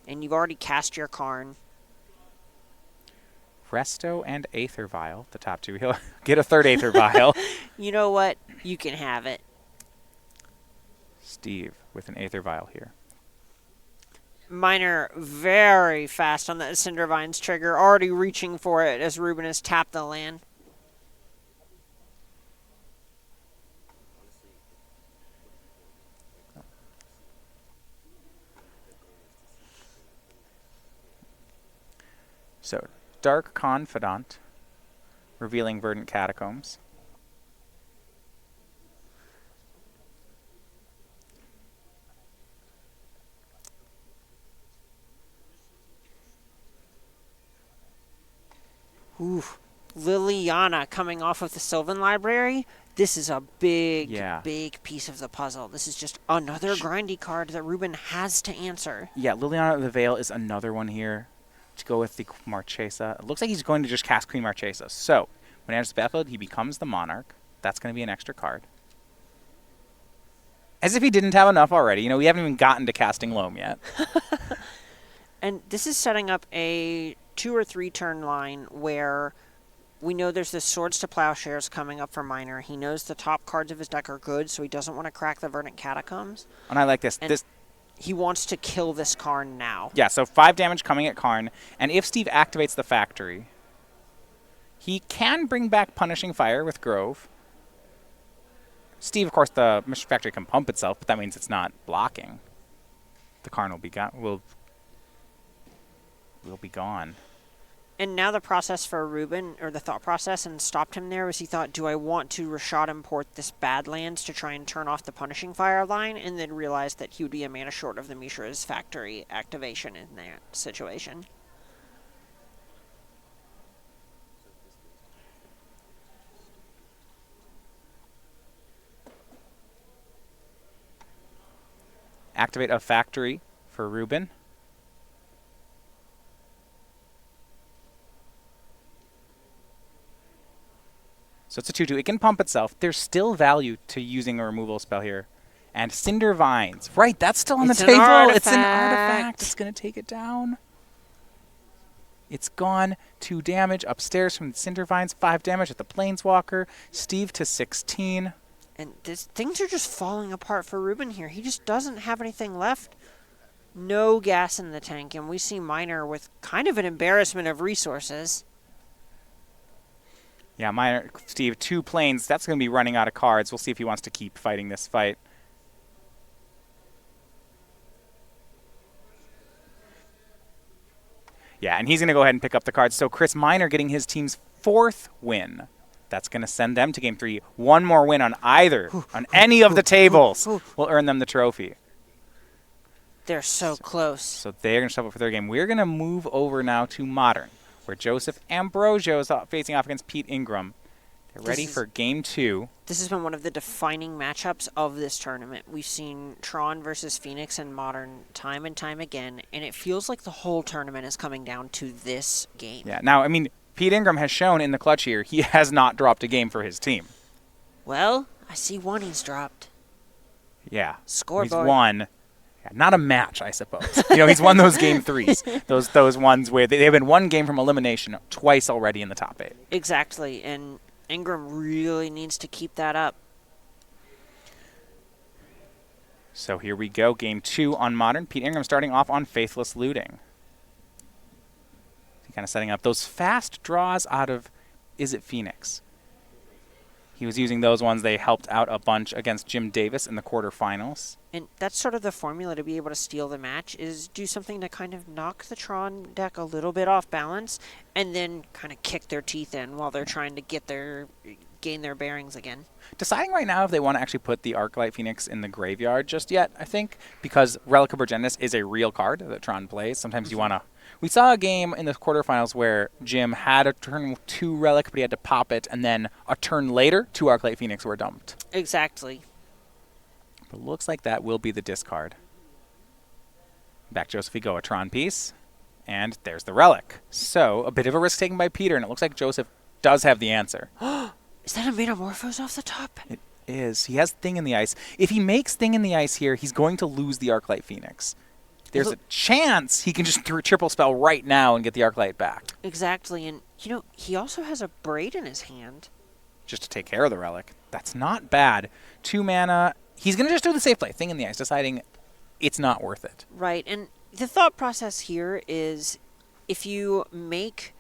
And you've already cast your Karn. Resto and Aether Vial, the top 2. He'll get a third Aether Vial. You know what? You can have it. Steve with an Aether Vial here. Miner very fast on that Cindervine's trigger, already reaching for it as Rubin has tapped the land. So, Dark Confidant, revealing Verdant Catacombs. Oof. Liliana coming off of the Sylvan Library. This is a big, big piece of the puzzle. This is just another grindy card that Rubin has to answer. Yeah, Liliana of the Veil is another one here to go with the Marchesa. It looks like he's going to just cast Queen Marchesa. So, when he enters the battlefield, he becomes the Monarch. That's going to be an extra card. As if he didn't have enough already. You know, we haven't even gotten to casting Loam yet. And this is setting up a 2 or 3 turn line where we know there's this Swords to Plowshares coming up for Miner. He knows the top cards of his deck are good, so he doesn't want to crack the Verdant Catacombs. And I like this. He wants to kill this Karn now. Yeah, so 5 damage coming at Karn. And if Steve activates the Factory, he can bring back Punishing Fire with Grove. Steve, of course, the Mr. Factory can pump itself, but that means it's not blocking. The Karn will be gone. Will be gone. And now the process for Rubin, or the thought process, and stopped him there was he thought, do I want to Rashad import this Badlands to try and turn off the Punishing Fire line, and then realized that he would be a mana short of the Mishra's factory activation in that situation. Activate a factory for Rubin. So it's a 2-2. It can pump itself. There's still value to using a removal spell here. And Cinder Vines. Right, that's still on the table. It's an artifact. It's going to take it down. It's gone. 2 damage upstairs from the Cinder Vines. 5 damage at the Planeswalker. Steve to 16. And things are just falling apart for Rubin here. He just doesn't have anything left. No gas in the tank. And we see Miner with kind of an embarrassment of resources. Yeah, Steve, 2 planes. That's going to be running out of cards. We'll see if he wants to keep fighting this fight. Yeah, and he's going to go ahead and pick up the cards. So Chris Miner getting his team's 4th win. That's going to send them to Game 3. One more win on any of the tables will earn them the trophy. They're so close. So they're going to shuffle for their game. We're going to move over now to Modern, where Joseph Ambrosio is facing off against Pete Ingram. They're ready for Game 2. This has been one of the defining matchups of this tournament. We've seen Tron versus Phoenix and Modern time and time again, and it feels like the whole tournament is coming down to this game. Yeah, now, I mean, Pete Ingram has shown in the clutch here he has not dropped a game for his team. Well, I see one he's dropped. Yeah. Scoreboard. He's won. Yeah, not a match, I suppose. He's won those Game 3s. Those ones where they've been one game from elimination twice already in the top 8. Exactly, and Ingram really needs to keep that up. So here we go, Game 2 on Modern. Pete Ingram starting off on Faithless Looting. Kind of setting up those fast draws out of, is it Phoenix? He was using those ones. They helped out a bunch against Jim Davis in the quarterfinals. And that's sort of the formula to be able to steal the match, is do something to kind of knock the Tron deck a little bit off balance and then kind of kick their teeth in while they're trying to gain their bearings again. Deciding right now if they want to actually put the Arclight Phoenix in the graveyard just yet, I think, because Relic of Progenitus is a real card that Tron plays. Sometimes you want to... We saw a game in the quarterfinals where Jim had a turn 2 Relic, but he had to pop it, and then a turn later, 2 Arclight Phoenix were dumped. Exactly. But looks like that will be the discard. Back Joseph, we go a Tron piece, and there's the Relic. So, a bit of a risk taken by Peter, and it looks like Joseph does have the answer. Is that a Metamorphose off the top? It is. He has Thing in the Ice. If he makes Thing in the Ice here, he's going to lose the Arclight Phoenix. There's a chance he can just triple spell right now and get the Arclight back. Exactly, and he also has a Braid in his hand. Just to take care of the Relic. That's not bad. 2 mana. He's going to just do the safe play, Thing in the Ice, deciding it's not worth it. Right, and the thought process here is if you make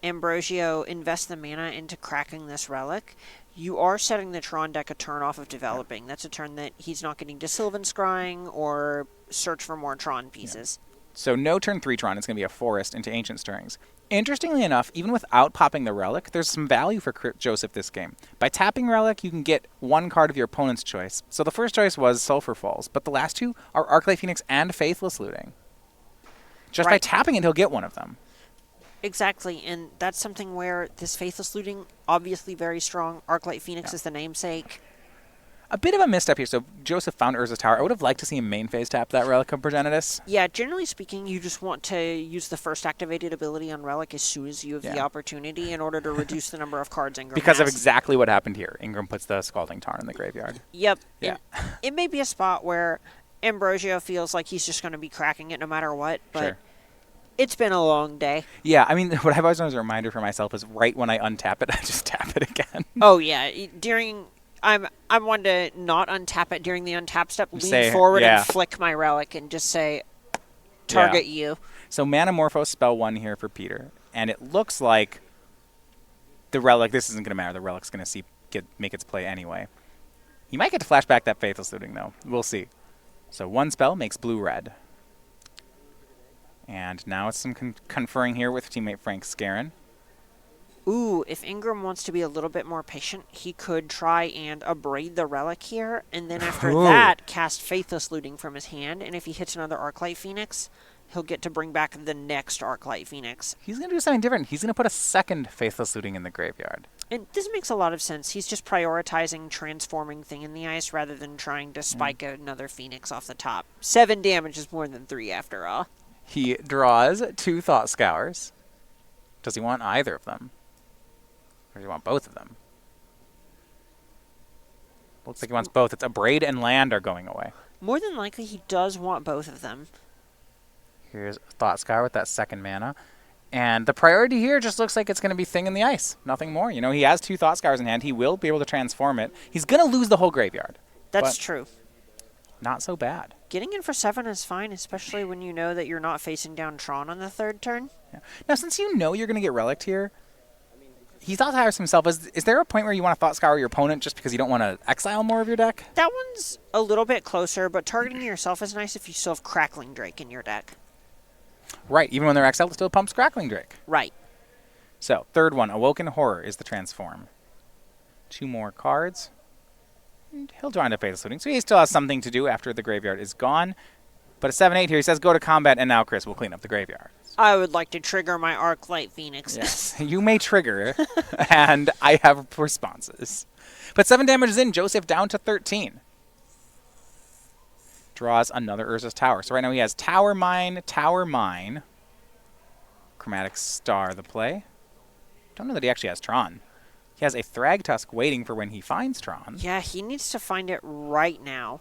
Ambrosio invest the mana into cracking this Relic, you are setting the Tron deck a turn off of developing. Yeah. That's a turn that he's not getting to Sylvan Scrying or search for more Tron pieces. Yeah. So no turn 3 Tron. It's going to be a Forest into Ancient Stirrings. Interestingly enough, even without popping the Relic, there's some value for Joseph this game. By tapping Relic, you can get 1 card of your opponent's choice. So the first choice was Sulphur Falls, but the last 2 are Arclight Phoenix and Faithless Looting. Just by tapping it, he'll get one of them. Exactly, and that's something where this Faithless Looting, obviously very strong. Arclight Phoenix is the namesake. A bit of a misstep here. So Joseph found Urza's Tower. I would have liked to see him main phase tap that Relic of Progenitus. Yeah, generally speaking, you just want to use the first activated ability on Relic as soon as you have the opportunity in order to reduce the number of cards Ingram because has. Of exactly what happened here. Ingram puts the Scalding Tarn in the graveyard. Yep. Yeah. It may be a spot where Ambrosio feels like he's just going to be cracking it no matter what, but... Sure. It's been a long day. Yeah, I mean, what I've always done as a reminder for myself is right when I untap it, I just tap it again. Oh, yeah. I'm one to not untap it during the untap step, lean forward and flick my Relic and just say, target you. So Manamorphose spell 1 here for Peter, and it looks like the Relic, this isn't going to matter, the Relic's going to make its play anyway. You might get to flash back that Faithless Looting, though. We'll see. So 1 spell makes blue-red. And now it's some conferring here with teammate Frank Skarren. Ooh, if Ingram wants to be a little bit more patient, he could try and abrade the relic here, and then after that, cast Faithless Looting from his hand, and if he hits another Arclight Phoenix, he'll get to bring back the next Arclight Phoenix. He's going to do something different. He's going to put a second Faithless Looting in the graveyard. And this makes a lot of sense. He's just prioritizing transforming Thing in the Ice rather than trying to spike another Phoenix off the top. 7 damage is more than 3 after all. He draws 2 Thought Scours. Does he want either of them? Or does he want both of them? Looks like he wants both. It's Abrade and Land are going away. More than likely, he does want both of them. Here's Thought Scour with that 2nd mana. And the priority here just looks like it's going to be Thing in the Ice. Nothing more. You know, he has 2 Thought Scours in hand. He will be able to transform it. He's going to lose the whole graveyard. That's true. Not so bad. Getting in for 7 is fine, especially when you know that you're not facing down Tron on the 3rd turn. Yeah. Now, since you know you're going to get Relicked here, he thought to himself, is there a point where you want to Thought Scour your opponent just because you don't want to exile more of your deck? That one's a little bit closer, but targeting yourself is nice if you still have Crackling Drake in your deck. Right, even when they're exiled, it still pumps Crackling Drake. Right. So, 3rd one, Awoken Horror is the transform. 2 more cards. And he'll draw into Faithless Looting, so he still has something to do after the graveyard is gone. But a 7-8 here, he says go to combat, and now Chris will clean up the graveyard. I would like to trigger my Arclight Phoenix. Yes, you may trigger, and I have responses. But 7 damage is in, Joseph down to 13. Draws another Urza's Tower. So right now he has Tower Mine, Chromatic Star the play. Don't know that he actually has Tron. He has a Thragtusk waiting for when he finds Tron. Yeah, he needs to find it right now.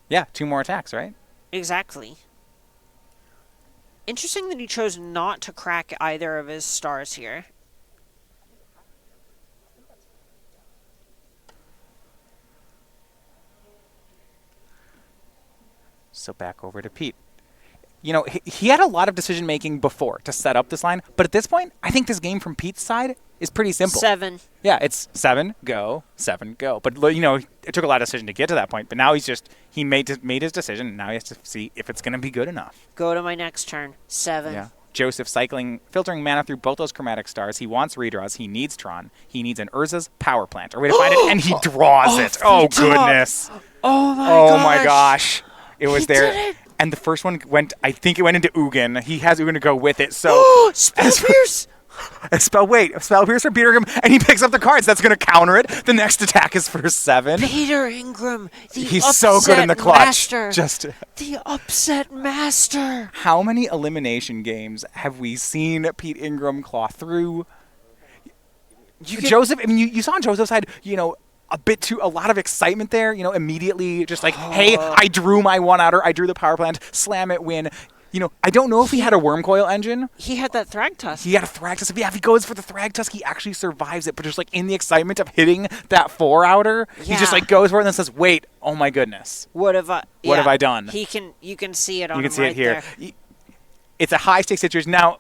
Yeah, 2 more attacks, right? Exactly. Interesting that he chose not to crack either of his stars here. So back over to Pete. You know, he had a lot of decision-making before to set up this line, but at this point, I think this game from Pete's side is pretty simple. 7. Yeah, it's 7, go, 7, go. But, you know, it took a lot of decision to get to that point, but now he made his decision, and now he has to see if it's going to be good enough. Go to my next turn. 7. Yeah. Joseph filtering mana through both those Chromatic Stars. He wants redraws. He needs Tron. He needs an Urza's Power Plant, or way to find it, and he draws it. Oh, goodness. Oh, my gosh. It was there. Did it. And the first one I think it went into Ugin. He has Ugin to go with it, so... Spell Pierce! Spell Pierce for Peter Ingram, and he picks up the cards. That's going to counter it. The next attack is for 7. Peter Ingram, He's so good in the clutch. Master. The upset master. How many elimination games have we seen Pete Ingram claw through? Joseph, I mean, you saw on Joseph's side, you know, a lot of excitement there, you know, immediately just like, hey, I drew my 1-outer, I drew the power plant, slam it, win. You know, I don't know if he had a Wormcoil engine. He had that Thragtusk. He had a Thragtusk. Yeah, if he goes for the Thragtusk, he actually survives it. But just like in the excitement of hitting that 4-outer, he just like goes for it and then says, wait, oh my goodness. What have I done? You can see it on him. You can see right it here. There. It's a high-stakes situation. Now,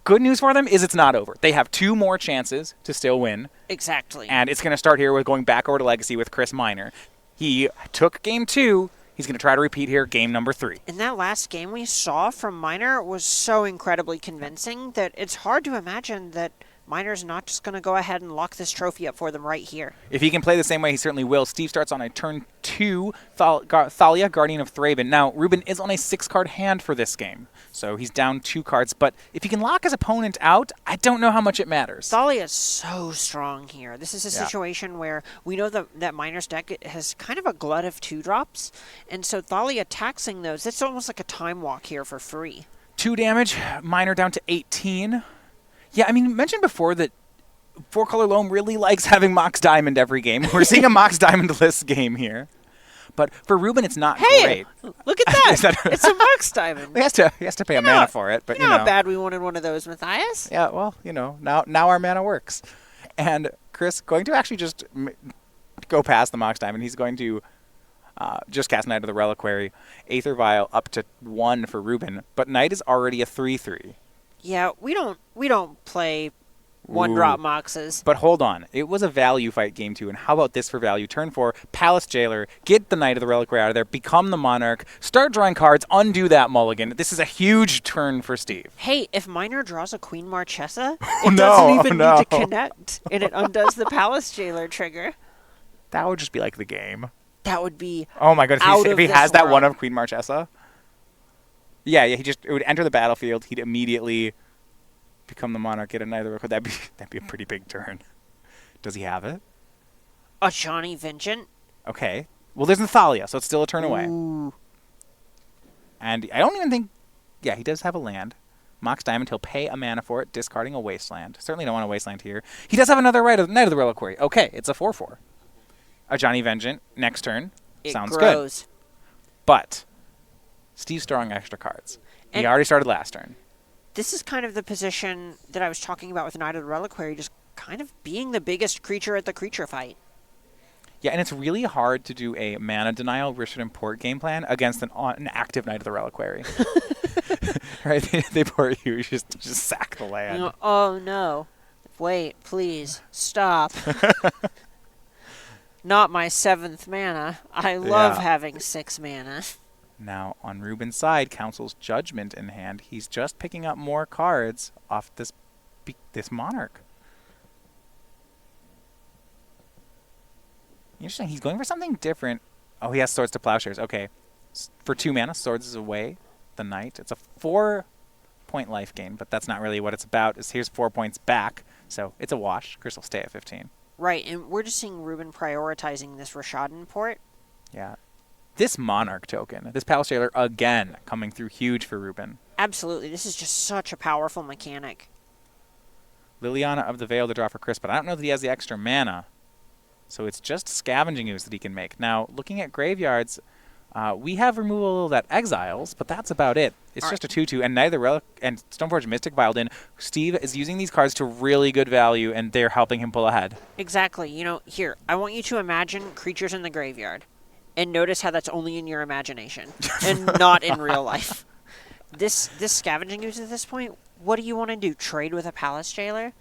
good news for them is it's not over. They have 2 more chances to still win. Exactly. And it's going to start here with going back over to Legacy with Chris Minor. He took game 2. He's going to try to repeat here game number 3. And that last game we saw from Minor was so incredibly convincing that it's hard to imagine that Minor's not just going to go ahead and lock this trophy up for them right here. If he can play the same way, he certainly will. Steve starts on a turn 2, Thalia, Guardian of Thraben. Now, Rubin is on a 6-card hand for this game, so he's down 2 cards. But if he can lock his opponent out, I don't know how much it matters. Thalia is so strong here. This is a situation where we know that Minor's deck has kind of a glut of 2-drops, and so Thalia taxing those, it's almost like a time walk here for free. 2 damage, Minor down to 18. Yeah, I mean, you mentioned before that 4-Color Loam really likes having Mox Diamond every game. We're seeing a Mox Diamond list game here. But for Rubin, it's not great. Look at that. It's a Mox Diamond. He has to pay a mana for it. But you know how bad we wanted one of those, Matthias? Yeah, well, you know, now our mana works. And Chris, going to actually just go past the Mox Diamond. He's going to just cast Knight of the Reliquary. Aether Vial up to 1 for Rubin. But Knight is already a 3/3. Yeah, we don't play one-drop Moxes. But hold on. It was a value fight game 2, and how about this for value? Turn 4, Palace Jailer, get the Knight of the Reliquary out of there, become the Monarch, start drawing cards, undo that mulligan. This is a huge turn for Steve. Hey, if Miner draws a Queen Marchesa, it doesn't even need to connect, and it undoes the Palace Jailer trigger. That would just be like the game. That would be Oh my god, if he has that world. one of Queen Marchesa. Yeah, it would enter the battlefield, he'd immediately become the Monarch, get a Knight of the Reliquary. That'd be a pretty big turn. Does he have it? A Johnny Vincent? Okay. Well, there's Nathalia, so it's still a turn away. Ooh. And I don't even think... Yeah, he does have a land. Mox Diamond, he'll pay a mana for it, discarding a Wasteland. Certainly don't want a Wasteland here. He does have another Knight of the Reliquary. Okay, it's a 4/4. A Johnny Vengeant, next turn. Sounds grows. good. But Steve's drawing extra cards. He already started last turn. This is kind of the position that I was talking about with Knight of the Reliquary, just kind of being the biggest creature at the creature fight. Yeah, and it's really hard to do a mana denial Richard Import game plan against an active Knight of the Reliquary. Right? They port you, just sack the land. Oh no. Wait, please. Stop. Not my 7th mana. I love having 6 mana. Now, on Rubin's side, Council's Judgment in hand. He's just picking up more cards off this Monarch. Interesting. He's going for something different. Oh, he has Swords to Plowshares. Okay. For 2 mana, Swords is away. The Knight. It's a 4-point life gain, but that's not really what it's about. Here's 4 points back, so it's a wash. Chris will stay at 15. Right, and we're just seeing Rubin prioritizing this Rashadan port. Yeah. This Monarch token, this Palace Jailer, again, coming through huge for Rubin. Absolutely. This is just such a powerful mechanic. Liliana of the Veil to draw for Chris, but I don't know that he has the extra mana. So it's just Scavenging Ooze that he can make. Now, looking at graveyards, we have removal that exiles, but that's about it. It's just a 2/2, and neither Relic and Stoneforge Mystic piled in. Steve is using these cards to really good value, and they're helping him pull ahead. Exactly. Here, I want you to imagine creatures in the graveyard. And notice how that's only in your imagination and not in real life. This Scavenging Ooze at this point, what do you want to do? Trade with a Palace Jailer?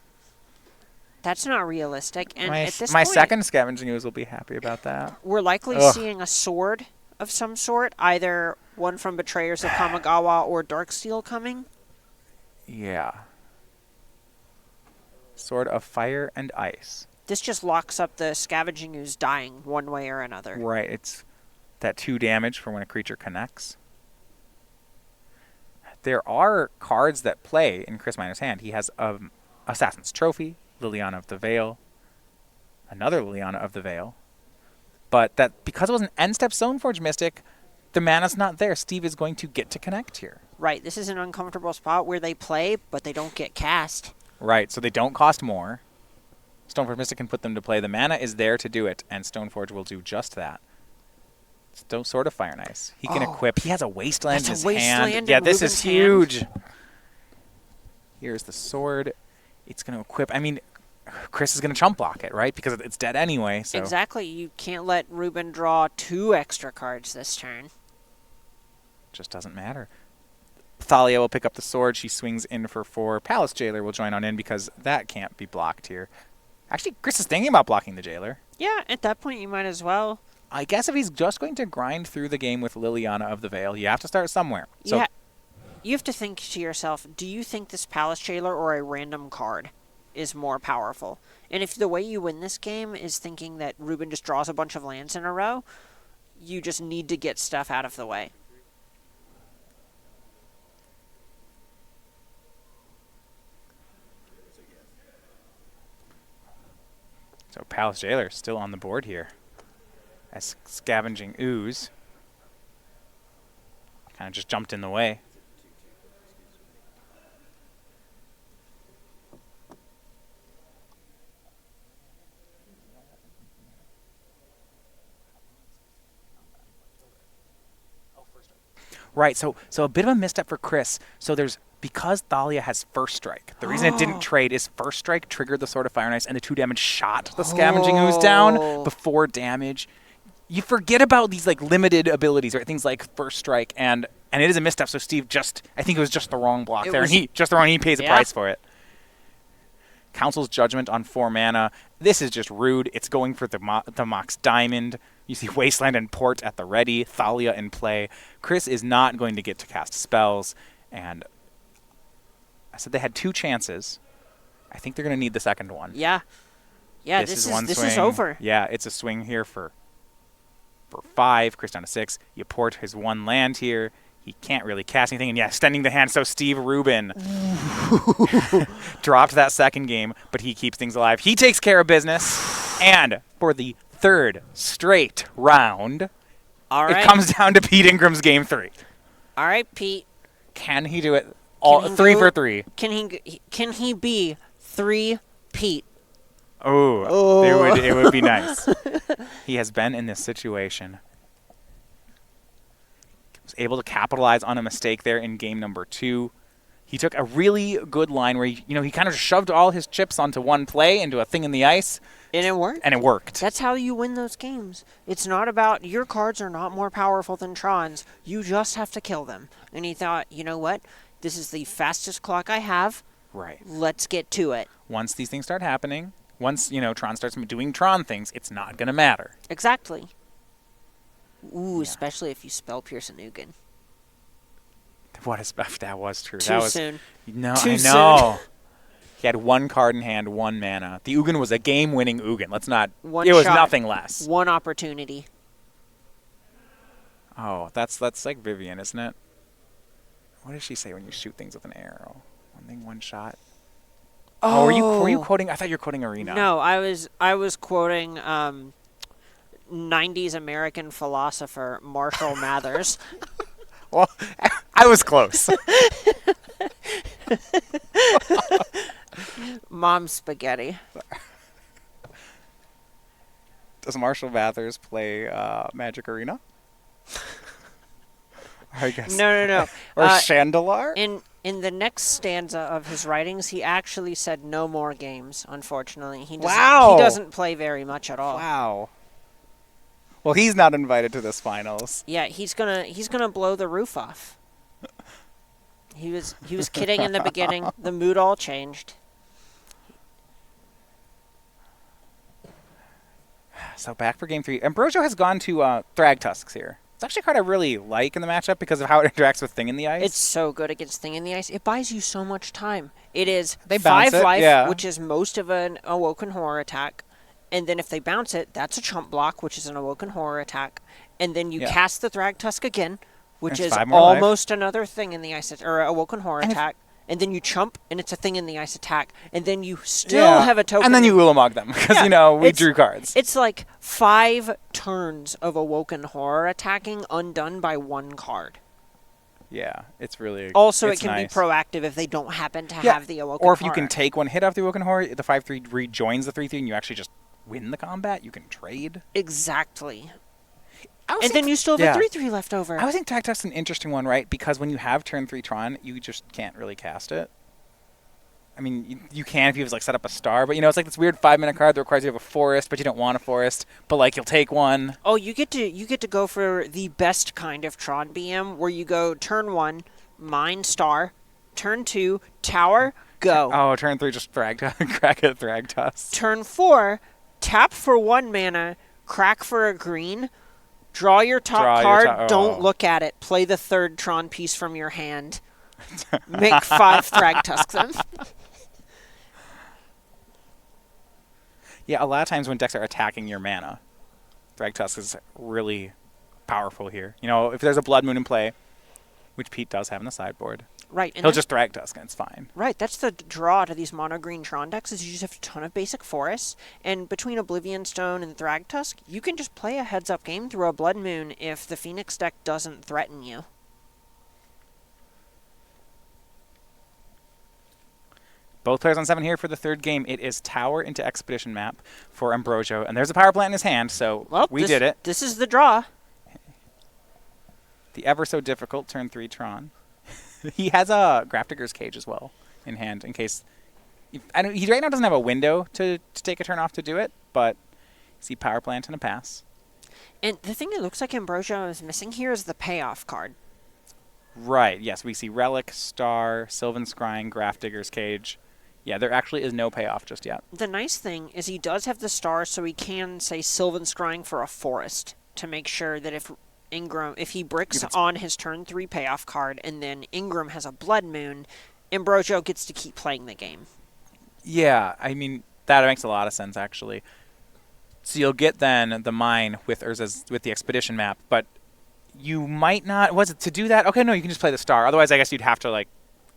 That's not realistic. And at this my point, second Scavenging Ooze will be happy about that. We're likely seeing a sword of some sort, either one from Betrayers of Kamigawa or Darksteel coming. Yeah. Sword of Fire and Ice. This just locks up the Scavenging Ooze dying one way or another. Right, it's that 2 damage for when a creature connects. There are cards that play in Chris Miner's hand. He has Assassin's Trophy, Liliana of the Veil, another Liliana of the Veil. But that because it was an end-step Stoneforge Mystic, the mana's not there. Steve is going to get to connect here. Right, this is an uncomfortable spot where they play, but they don't get cast. Right, so they don't cost more. Stoneforge Mystic can put them to play. The mana is there to do it, and Stoneforge will do just that. Sword of Fire and Ice. He can equip. He has a Wasteland in his hand. Yeah, this is huge. Here's the sword. It's going to equip. I mean, Chris is going to chump block it, right? Because it's dead anyway. So. Exactly. You can't let Rubin draw 2 extra cards this turn. Just doesn't matter. Thalia will pick up the sword. She swings in for 4. Palace Jailer will join on in because that can't be blocked here. Actually, Chris is thinking about blocking the Jailer. Yeah, at that point you might as well. I guess if he's just going to grind through the game with Liliana of the Veil, you have to start somewhere. So you have to think to yourself, do you think this Palace Jailer or a random card is more powerful? And if the way you win this game is thinking that Rubin just draws a bunch of lands in a row, you just need to get stuff out of the way. So Palace Jailer still on the board here. As Scavenging Ooze kind of just jumped in the way. Right, so a bit of a misstep for Chris. So because Thalia has First Strike, the reason it didn't trade is First Strike triggered the Sword of Fire and Ice, and the 2 damage shot the Scavenging Ooze down before damage. You forget about these limited abilities, right? Things like First Strike, and it is a misstep. So Steve I think it was just the wrong block there, and he pays a price for it. Council's Judgment on 4 mana. This is just rude. It's going for the Mox Diamond. You see Wasteland and Port at the ready. Thalia in play. Chris is not going to get to cast spells. And I said they had 2 chances. I think they're going to need the second one. Yeah. Yeah, this is over. Yeah, it's a swing here for 5. Chris down to 6. You port his 1 land here. He can't really cast anything. And yeah, extending the hand. So Steve Rubin dropped that second game, but he keeps things alive. He takes care of business. And for the 3rd straight round, it comes down to Pete Ingram's game 3. All right, Pete. Can he do it? All 3 for 3. Can he be 3 Pete? Oh, it would be nice. He has been in this situation. Was able to capitalize on a mistake there in game number 2. He took a really good line where he kind of shoved all his chips onto one play into a thing in the ice. And it worked. And it worked. That's how you win those games. It's not about your cards are not more powerful than Tron's. You just have to kill them. And he thought, you know what? This is the fastest clock I have. Right. Let's get to it. Once these things start happening, once, Tron starts doing Tron things, it's not going to matter. Exactly. Ooh, especially if you spell Pierce and Ugin. What if that was true? Too soon. No, Too I know. Soon. He had 1 card in hand, 1 mana. The Ugin was a game-winning Ugin. Let's not. One it was shot, nothing less. 1 opportunity. Oh, that's like Vivian, isn't it? What does she say when you shoot things with an arrow? 1 thing, 1 shot. Oh, were you quoting? I thought you were quoting Arena. No, I was quoting 90s American philosopher Marshall Mathers. Well, I was close. Mom spaghetti. Does Marshall Mathers play Magic Arena? I guess. No. Or Chandelar? In the next stanza of his writings, he actually said no more games, unfortunately. He doesn't play very much at all. Wow. Well, he's not invited to this finals. Yeah, he's gonna blow the roof off. He was kidding in the beginning. The mood all changed. So back for game 3. Ambrosio has gone to Thragtusks here. It's actually a card I really like in the matchup because of how it interacts with Thing in the Ice. It's so good against Thing in the Ice. It buys you so much time. It is they 5 it, life, yeah. which is most of an Awoken Horror attack. And then if they bounce it, that's a chump block, which is an Awoken Horror attack. And then you cast the Thragtusk again, which is almost another Thing in the Ice, or Awoken Horror attack. And then you chump, and it's a Thing in the Ice attack. And then you still have a token. And then you Ulamog them, because, we drew cards. It's like 5 turns of Awoken Horror attacking undone by 1 card. Yeah, it's really Also, it's it can nice. be proactive if they don't happen to have the Awoken Horror. Or if you can take 1 hit off the Awoken Horror, the 5/3 rejoins the 3/3, and you actually just win the combat. You can trade. Exactly. And then you still have a 3/3 left over. I would think Tactic's an interesting one, right? Because when you have turn 3 Tron, you just can't really cast it. I mean, you can if you set up a star, but it's like this weird 5-minute card that requires you to have a forest, but you don't want a forest, but you'll take one. Oh, you get to go for the best kind of Tron BM, where you go turn 1, mine star, turn 2, tower, go. Oh, turn 3 just crack it, Thragtusk. Turn 4, tap for 1 mana, crack for a green. Draw your top card, don't look at it. Play the 3rd Tron piece from your hand. Make 5 Thragtusks them. Yeah, a lot of times when decks are attacking your mana, Thragtusk is really powerful here. If there's a Blood Moon in play, which Pete does have in the sideboard, right, and he'll just Thragtusk and it's fine. Right, that's the draw to these mono-green Tron decks is you just have a ton of basic forests, and between Oblivion Stone and Thragtusk, you can just play a heads-up game through a Blood Moon if the Phoenix deck doesn't threaten you. Both players on 7 here for the 3rd game. It is Tower into Expedition map for Ambrosio, and there's a power plant in his hand, so we did it. This is the draw. The ever so difficult turn 3 Tron. He has a Grafdigger's Cage as well in hand in case. He right now doesn't have a window to take a turn off to do it, but you see power plant and a pass. And the thing that looks like Ambrosio is missing here is the payoff card. Right. Yes, we see Relic, Star, Sylvan Scrying, Grafdigger's Cage. Yeah, there actually is no payoff just yet. The nice thing is he does have the star, so he can, say, Sylvan Scrying for a forest to make sure that if he bricks on his turn 3 payoff card and then Ingram has a Blood Moon, Ambrosio gets to keep playing the game. Yeah, I mean, that makes a lot of sense, actually. So you'll get then the mine with Urza's, with the expedition map, but you might not. Was it to do that? Okay, no, you can just play the star. Otherwise, I guess you'd have to like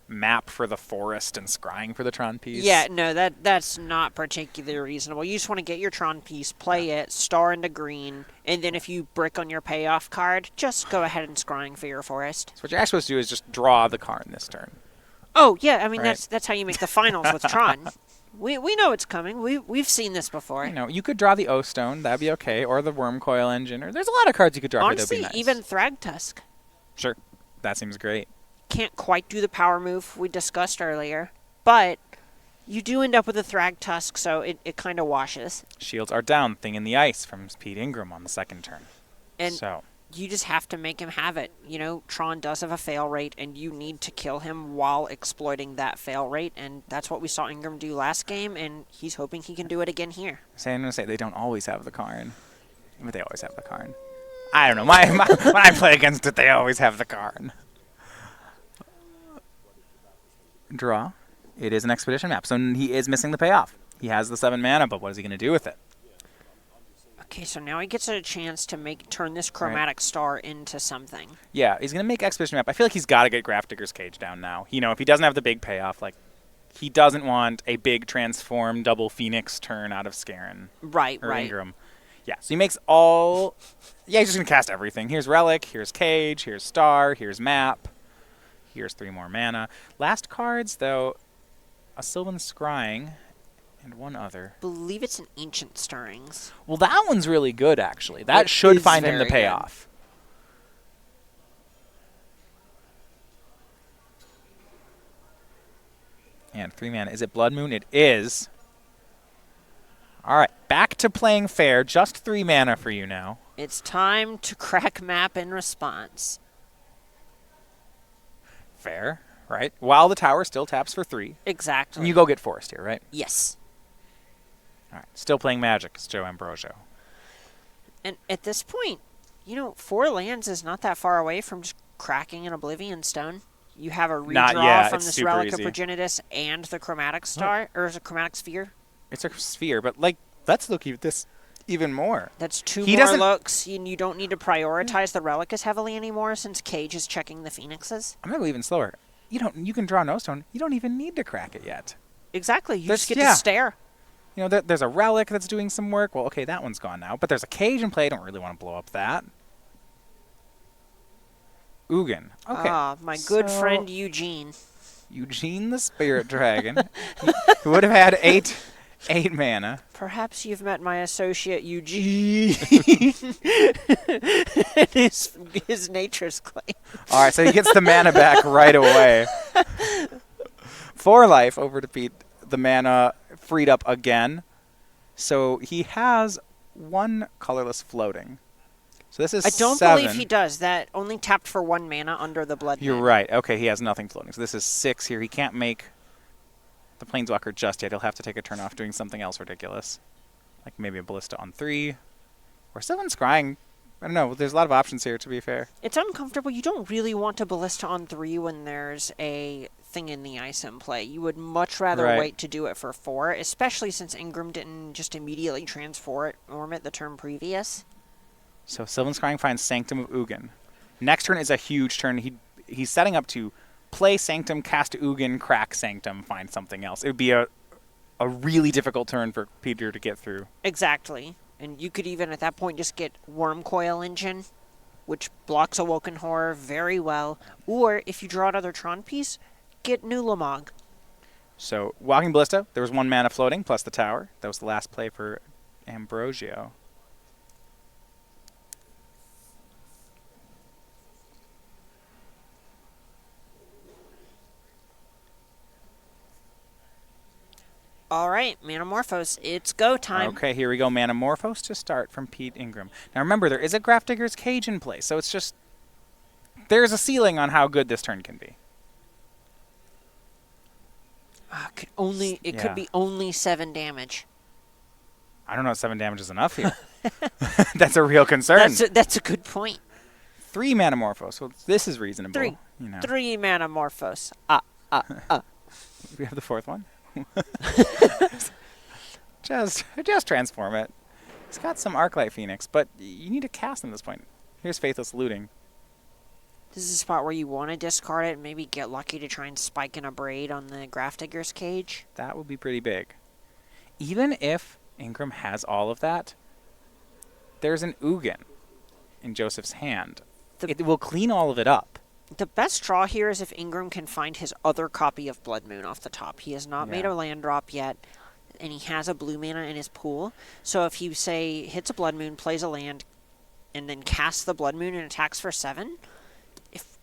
map for the forest and scrying for the Tron piece. Yeah, no, that's not particularly reasonable. You just want to get your Tron piece, play it, star into green, and then if you brick on your payoff card, just go ahead and scrying for your forest. So what you're actually supposed to do is just draw the card in this turn. Oh yeah, I mean right. that's how you make the finals with Tron. We know it's coming. We've seen this before. You know, you could draw the O Stone, that'd be okay, or the Worm Coil Engine, or there's a lot of cards you could draw. Honestly, here that'd be nice. even Thragtusk. Sure, that seems great. Can't quite do the power move we discussed earlier, but you do end up with a Thragtusk, so it kind of washes. Shields are down, Thing in the Ice from Pete Ingram on the second turn. And so you just have to make him have it. You know, Tron does have a fail rate, and you need to kill him while exploiting that fail rate, and that's what we saw Ingram do last game, and he's hoping he can do it again here. I'm going to say they don't always have the Karn, but they always have the Karn. I don't know. When I play against it, they always have the Karn. Draw. It is an expedition map, so he is missing the payoff. He has the 7 mana, but what is he going to do with it? Okay, so now he gets a chance to turn this chromatic star into something. Yeah, he's going to make expedition map. I feel like he's got to get Grafdigger's Cage down now. You know, if he doesn't have the big payoff, like, he doesn't want a big transform double Phoenix turn out of Skarren. Right. Ingram. Yeah, so he makes all... Yeah, he's just going to cast everything. Here's Relic, here's Cage, here's Star, here's Map, here's 3 more mana. Last cards, though, a Sylvan Scrying... and one other. I believe it's an Ancient Stirrings. Well, that one's really good, actually. That should find him the payoff. Good. And 3 mana. Is it Blood Moon? It is. All right, back to playing fair. Just 3 mana for you now. It's time to crack map in response. Fair, right? While the tower still taps for 3. Exactly. And you go get Forest here, right? Yes. All right, still playing Magic, it's Joe Ambrosio. And at this point, you know, 4 lands is not that far away from just cracking an Oblivion Stone. You have a redraw from this Relic of Progenitus and the Chromatic Star, or is it Chromatic Sphere? It's a sphere, but like, let's look at this even more. That's 2 more looks, and you don't need to prioritize the Relic as heavily anymore since Cage is checking the Phoenixes. I'm gonna go even slower. You can draw No Stone. You don't even need to crack it yet. Exactly. You just get to stare. You know, there's a Relic that's doing some work. Well, okay, that one's gone now. But there's a Cage in play. I don't really want to blow up that. Ugin. Okay. Ah, my good friend Eugene. Eugene the Spirit Dragon. He would have had 8 mana. Perhaps you've met my associate Eugene. his nature's claim. All right, so he gets the mana back right away. 4 life over to Pete. The mana freed up again. So he has 1 colorless floating. So this is 7. I don't believe he does. That only tapped for 1 mana under the Blood Moon. You're right. Okay, he has nothing floating. So this is 6 here. He can't make the Planeswalker just yet. He'll have to take a turn off doing something else ridiculous. Like maybe a Ballista on 3. Or Sylvan Scrying. I don't know. There's a lot of options here, to be fair. It's uncomfortable. You don't really want a Ballista on 3 when there's a Thing in the Ice in play. You would much rather wait to do it for 4, especially since Ingram didn't just immediately transform it the turn previous. So Sylvan Scrying finds Sanctum of Ugin. Next turn is a huge turn. He's setting up to play Sanctum, cast Ugin, crack Sanctum, find something else. It would be a really difficult turn for Peter to get through. Exactly. And you could even at that point just get Worm Coil Engine, which blocks Awoken Horror very well. Or if you draw another Tron piece, get Nulamog. So Walking Ballista, there was 1 mana floating plus the tower. That was the last play for Ambrosio. All right, Manamorphose, it's go time. Okay, here we go. Manamorphose to start from Pete Ingram. Now remember, there is a Grafdigger's Cage in place, so it's just... There's a ceiling on how good this turn can be. It could be only 7 damage. I don't know if 7 damage is enough here. That's a real concern. That's a good point. 3 Manamorphose. So this is reasonable. 3. You know. 3 Manamorphose. We have the 4th one. just transform it. It's got some Arclight Phoenix, but you need to cast at this point. Here's Faithless Looting. This is a spot where you want to discard it and maybe get lucky to try and spike in a Braid on the Grafdigger's Cage. That would be pretty big. Even if Ingram has all of that, there's an Ugin in Joseph's hand. It will clean all of it up. The best draw here is if Ingram can find his other copy of Blood Moon off the top. He has not made a land drop yet, and he has a blue mana in his pool. So if he, say, hits a Blood Moon, plays a land, and then casts the Blood Moon and attacks for 7,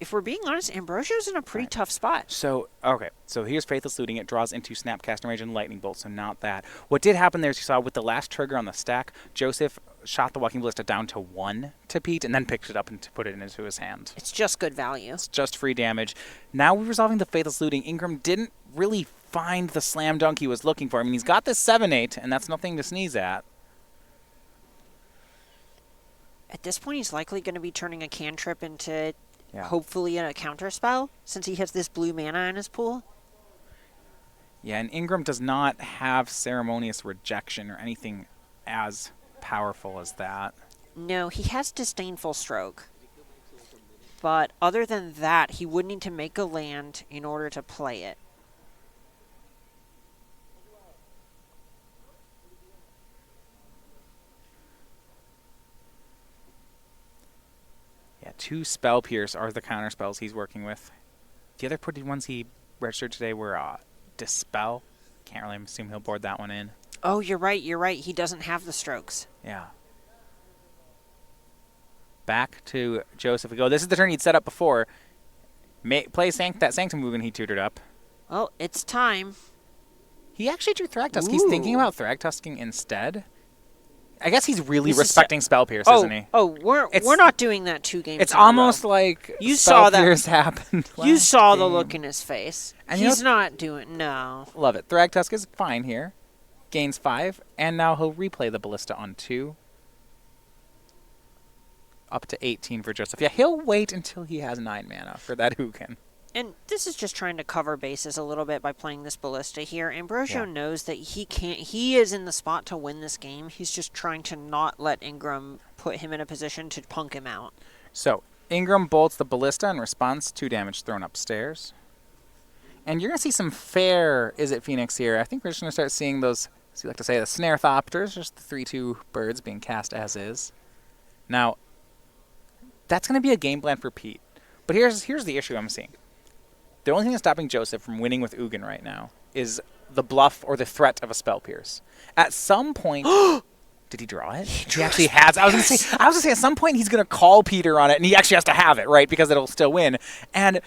if we're being honest, Ambrosio's in a pretty tough spot. So, okay. So here's Faithless Looting. It draws into Snapcaster Rage and Lightning Bolt, so not that. What did happen there is you saw with the last trigger on the stack, Joseph shot the Walking Ballista down to 1 to Pete and then picked it up and put it into his hand. It's just good value. It's just free damage. Now we're resolving the Faithless Looting. Ingram didn't really find the slam dunk he was looking for. I mean, he's got this 7/8, and that's nothing to sneeze at. At this point, he's likely going to be turning a cantrip into hopefully a counter spell, since he has this blue mana in his pool. Yeah, and Ingram does not have Ceremonious Rejection or anything as powerful as that. No, he has Disdainful Stroke. But other than that, he would need to make a land in order to play it. Yeah, 2 Spell Pierce are the counter spells he's working with. The other pretty ones he registered today were Dispel. Can't really assume he'll board that one in. Oh, you're right. He doesn't have the strokes. Yeah. Back to Joseph we go. This is the turn he'd set up before. Play that Sanctum Ugin he tutored up. Well, it's time. He actually drew Thragtusk. He's thinking about Thragtusking instead. I guess he's really respecting Spell Pierce, isn't he? Oh, we're not doing that 2 games. It's almost like you saw that Pierce happened. You saw game. The look in his face. And he's not doing no. Love it. Thragtusk is fine here. Gains 5, and now he'll replay the Ballista on 2. Up to 18 for Joseph. Yeah, he'll wait until he has 9 mana for that Ugin. And this is just trying to cover bases a little bit by playing this Ballista here. Ambrosio knows that he is in the spot to win this game. He's just trying to not let Ingram put him in a position to punk him out. So, Ingram bolts the Ballista in response, 2 damage thrown upstairs. And you're going to see some fair Izzet Phoenix here. I think we're just going to start seeing those, as you like to say, the Snarethopters, just the 3/2 birds being cast as is. Now, that's going to be a game plan for Pete. But here's the issue I'm seeing. The only thing that's stopping Joseph from winning with Ugin right now is the bluff or the threat of a Spell Pierce. At some point, did he draw it? He actually has. I was gonna say at some point he's gonna call Peter on it, and he actually has to have it, right? Because it'll still win. And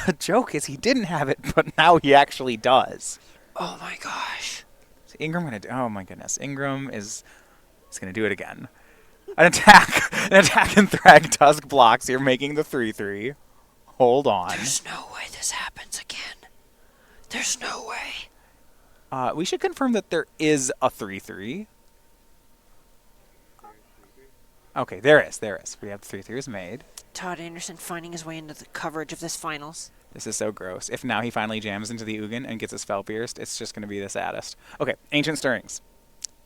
the joke is he didn't have it, but now he actually does. Oh my gosh! So Ingram oh my goodness! Ingram is gonna do it again. An attack and Thragtusk blocks. You're making the 3/3. Hold on. There's no way this happens again. There's no way. We should confirm that there is a 3/3. Okay, there is. We have the 3/3s made. Todd Anderson finding his way into the coverage of this finals. This is so gross. If now he finally jams into the Ugin and gets his Spell Pierced, it's just going to be the saddest. Okay, Ancient Stirrings.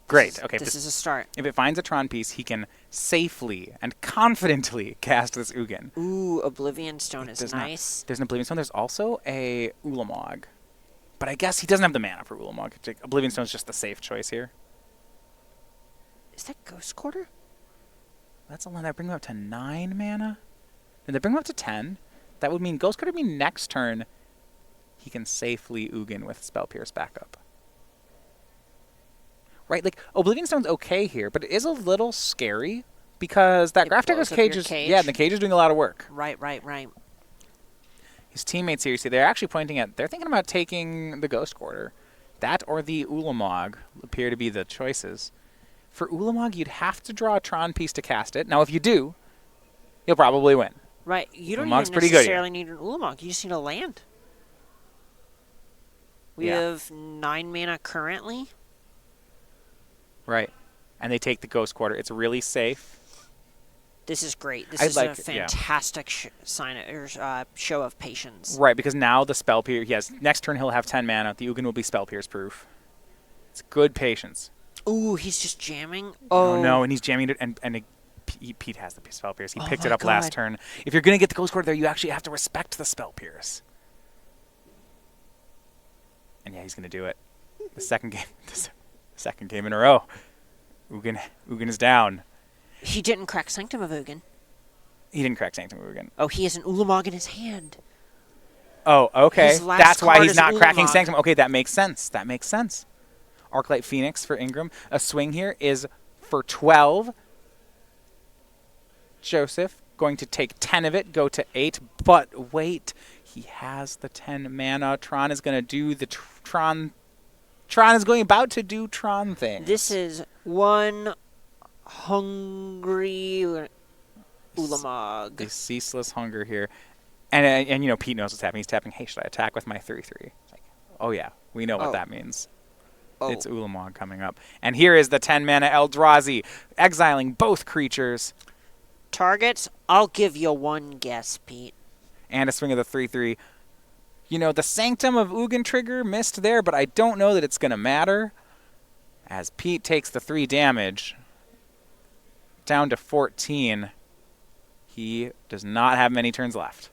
Great. Okay, this is a start. If it finds a Tron piece, he can safely and confidently cast this Ugin. Ooh, Oblivion Stone is nice. There's an Oblivion Stone. There's also a Ulamog. But I guess he doesn't have the mana for Ulamog. Oblivion Stone is just the safe choice here. Is that Ghost Quarter? That's a land that brings him up to 9 mana. And they bring him up to 10. That would mean Ghost Quarter mean next turn he can safely Ugin with Spell Pierce backup. Right, like Oblivion Stone's okay here, but it is a little scary because that Grafdigger's Cage is the cage is doing a lot of work. Right. His teammates here, you see, they're thinking about taking the Ghost Quarter. That or the Ulamog appear to be the choices. For Ulamog, you'd have to draw a Tron piece to cast it. Now, if you do, you'll probably win. Right, you don't Ulamog's even necessarily need an Ulamog. You just need a land. We have 9 mana currently. Right. And they take the Ghost Quarter. It's really safe. This is great. This I is like a it, yeah. fantastic show of patience. Right, because now the Spell Pierce, next turn he'll have 10 mana. The Ugin will be Spell Pierce proof. It's good patience. Ooh, he's just jamming. Oh, Oh, no, and he's jamming it, and Pete has the Spell Pierce. He Oh picked my it up last God. turn. If you're going to get the Ghost Quarter there, you actually have to respect the Spell Pierce. And yeah, he's going to do it. The second game in a row. Ugin is down. He didn't crack Sanctum of Ugin. He didn't crack Sanctum of Ugin. Oh, he has an Ulamog in his hand. Oh, okay. His last That's why card he's is not cracking Ulamog. Sanctum. Okay, that makes sense. Arclight Phoenix for Ingram. A swing here is for 12. Joseph going to take 10 of it, go to 8. But wait, he has the 10 mana. Tron is going to do the Tron is about to do Tron things. This is one hungry Ulamog. The ceaseless hunger here. And you know, Pete knows what's happening. He's tapping, hey, should I attack with my 3/3? It's like, oh, yeah, we know what that means. Oh. It's Ulamog coming up. And here is the 10 mana Eldrazi, exiling both creatures. Targets? I'll give you one guess, Pete. And a swing of the 3/3. You know, the Sanctum of Ugin trigger missed there, but I don't know that it's going to matter. As Pete takes the 3 damage, down to 14. He does not have many turns left.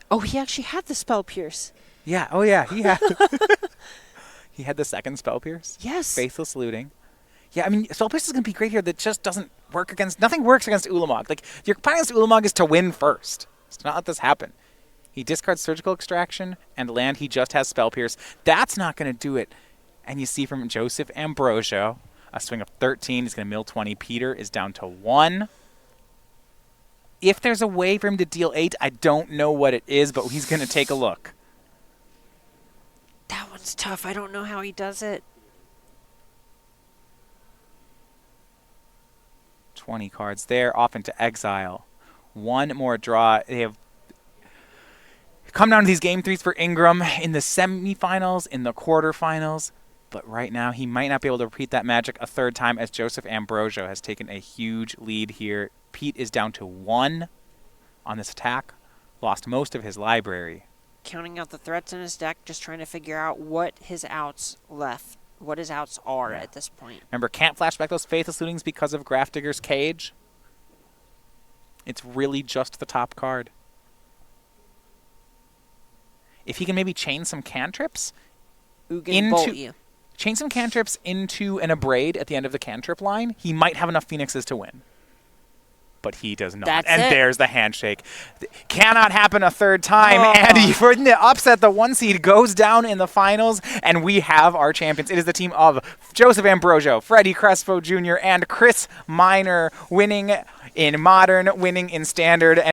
Oh, he actually had the Spell Pierce. Yeah, oh yeah, he had he had the second Spell Pierce. Yes. Faithless Looting. Yeah, I mean, Spell Pierce is going to be great here. That just doesn't work against... Nothing works against Ulamog. Like, your plan against Ulamog is to win first. It's to not let this happen. He discards Surgical Extraction and land. He just has Spell Pierce. That's not going to do it. And you see from Joseph Ambrosio, a swing of 13. He's going to mill 20. Peter is down to 1. If there's a way for him to deal 8, I don't know what it is, but he's going to take a look. That one's tough. I don't know how he does it. 20 cards there, off into exile. One more draw. They have come down to these game 3s for Ingram in the semifinals, in the quarterfinals. But right now, he might not be able to repeat that magic a third time as Joseph Ambrosio has taken a huge lead here. Pete is down to 1 on this attack. Lost most of his library. Counting out the threats in his deck, just trying to figure out what his outs are at this point. Remember, can't flashback those Faithless Lootings because of Grafdigger's Cage. It's really just the top card. If he can maybe chain some cantrips chain some cantrips into an Abrade at the end of the cantrip line, he might have enough Phoenixes to win. But he does not. That's and it. There's the handshake. Cannot happen a third time. Oh. And for the upset, the 1 seed goes down in the finals, and we have our champions. It is the team of Joseph Ambrosio, Freddie Crespo Jr., and Chris Miner, winning in Modern, winning in Standard. And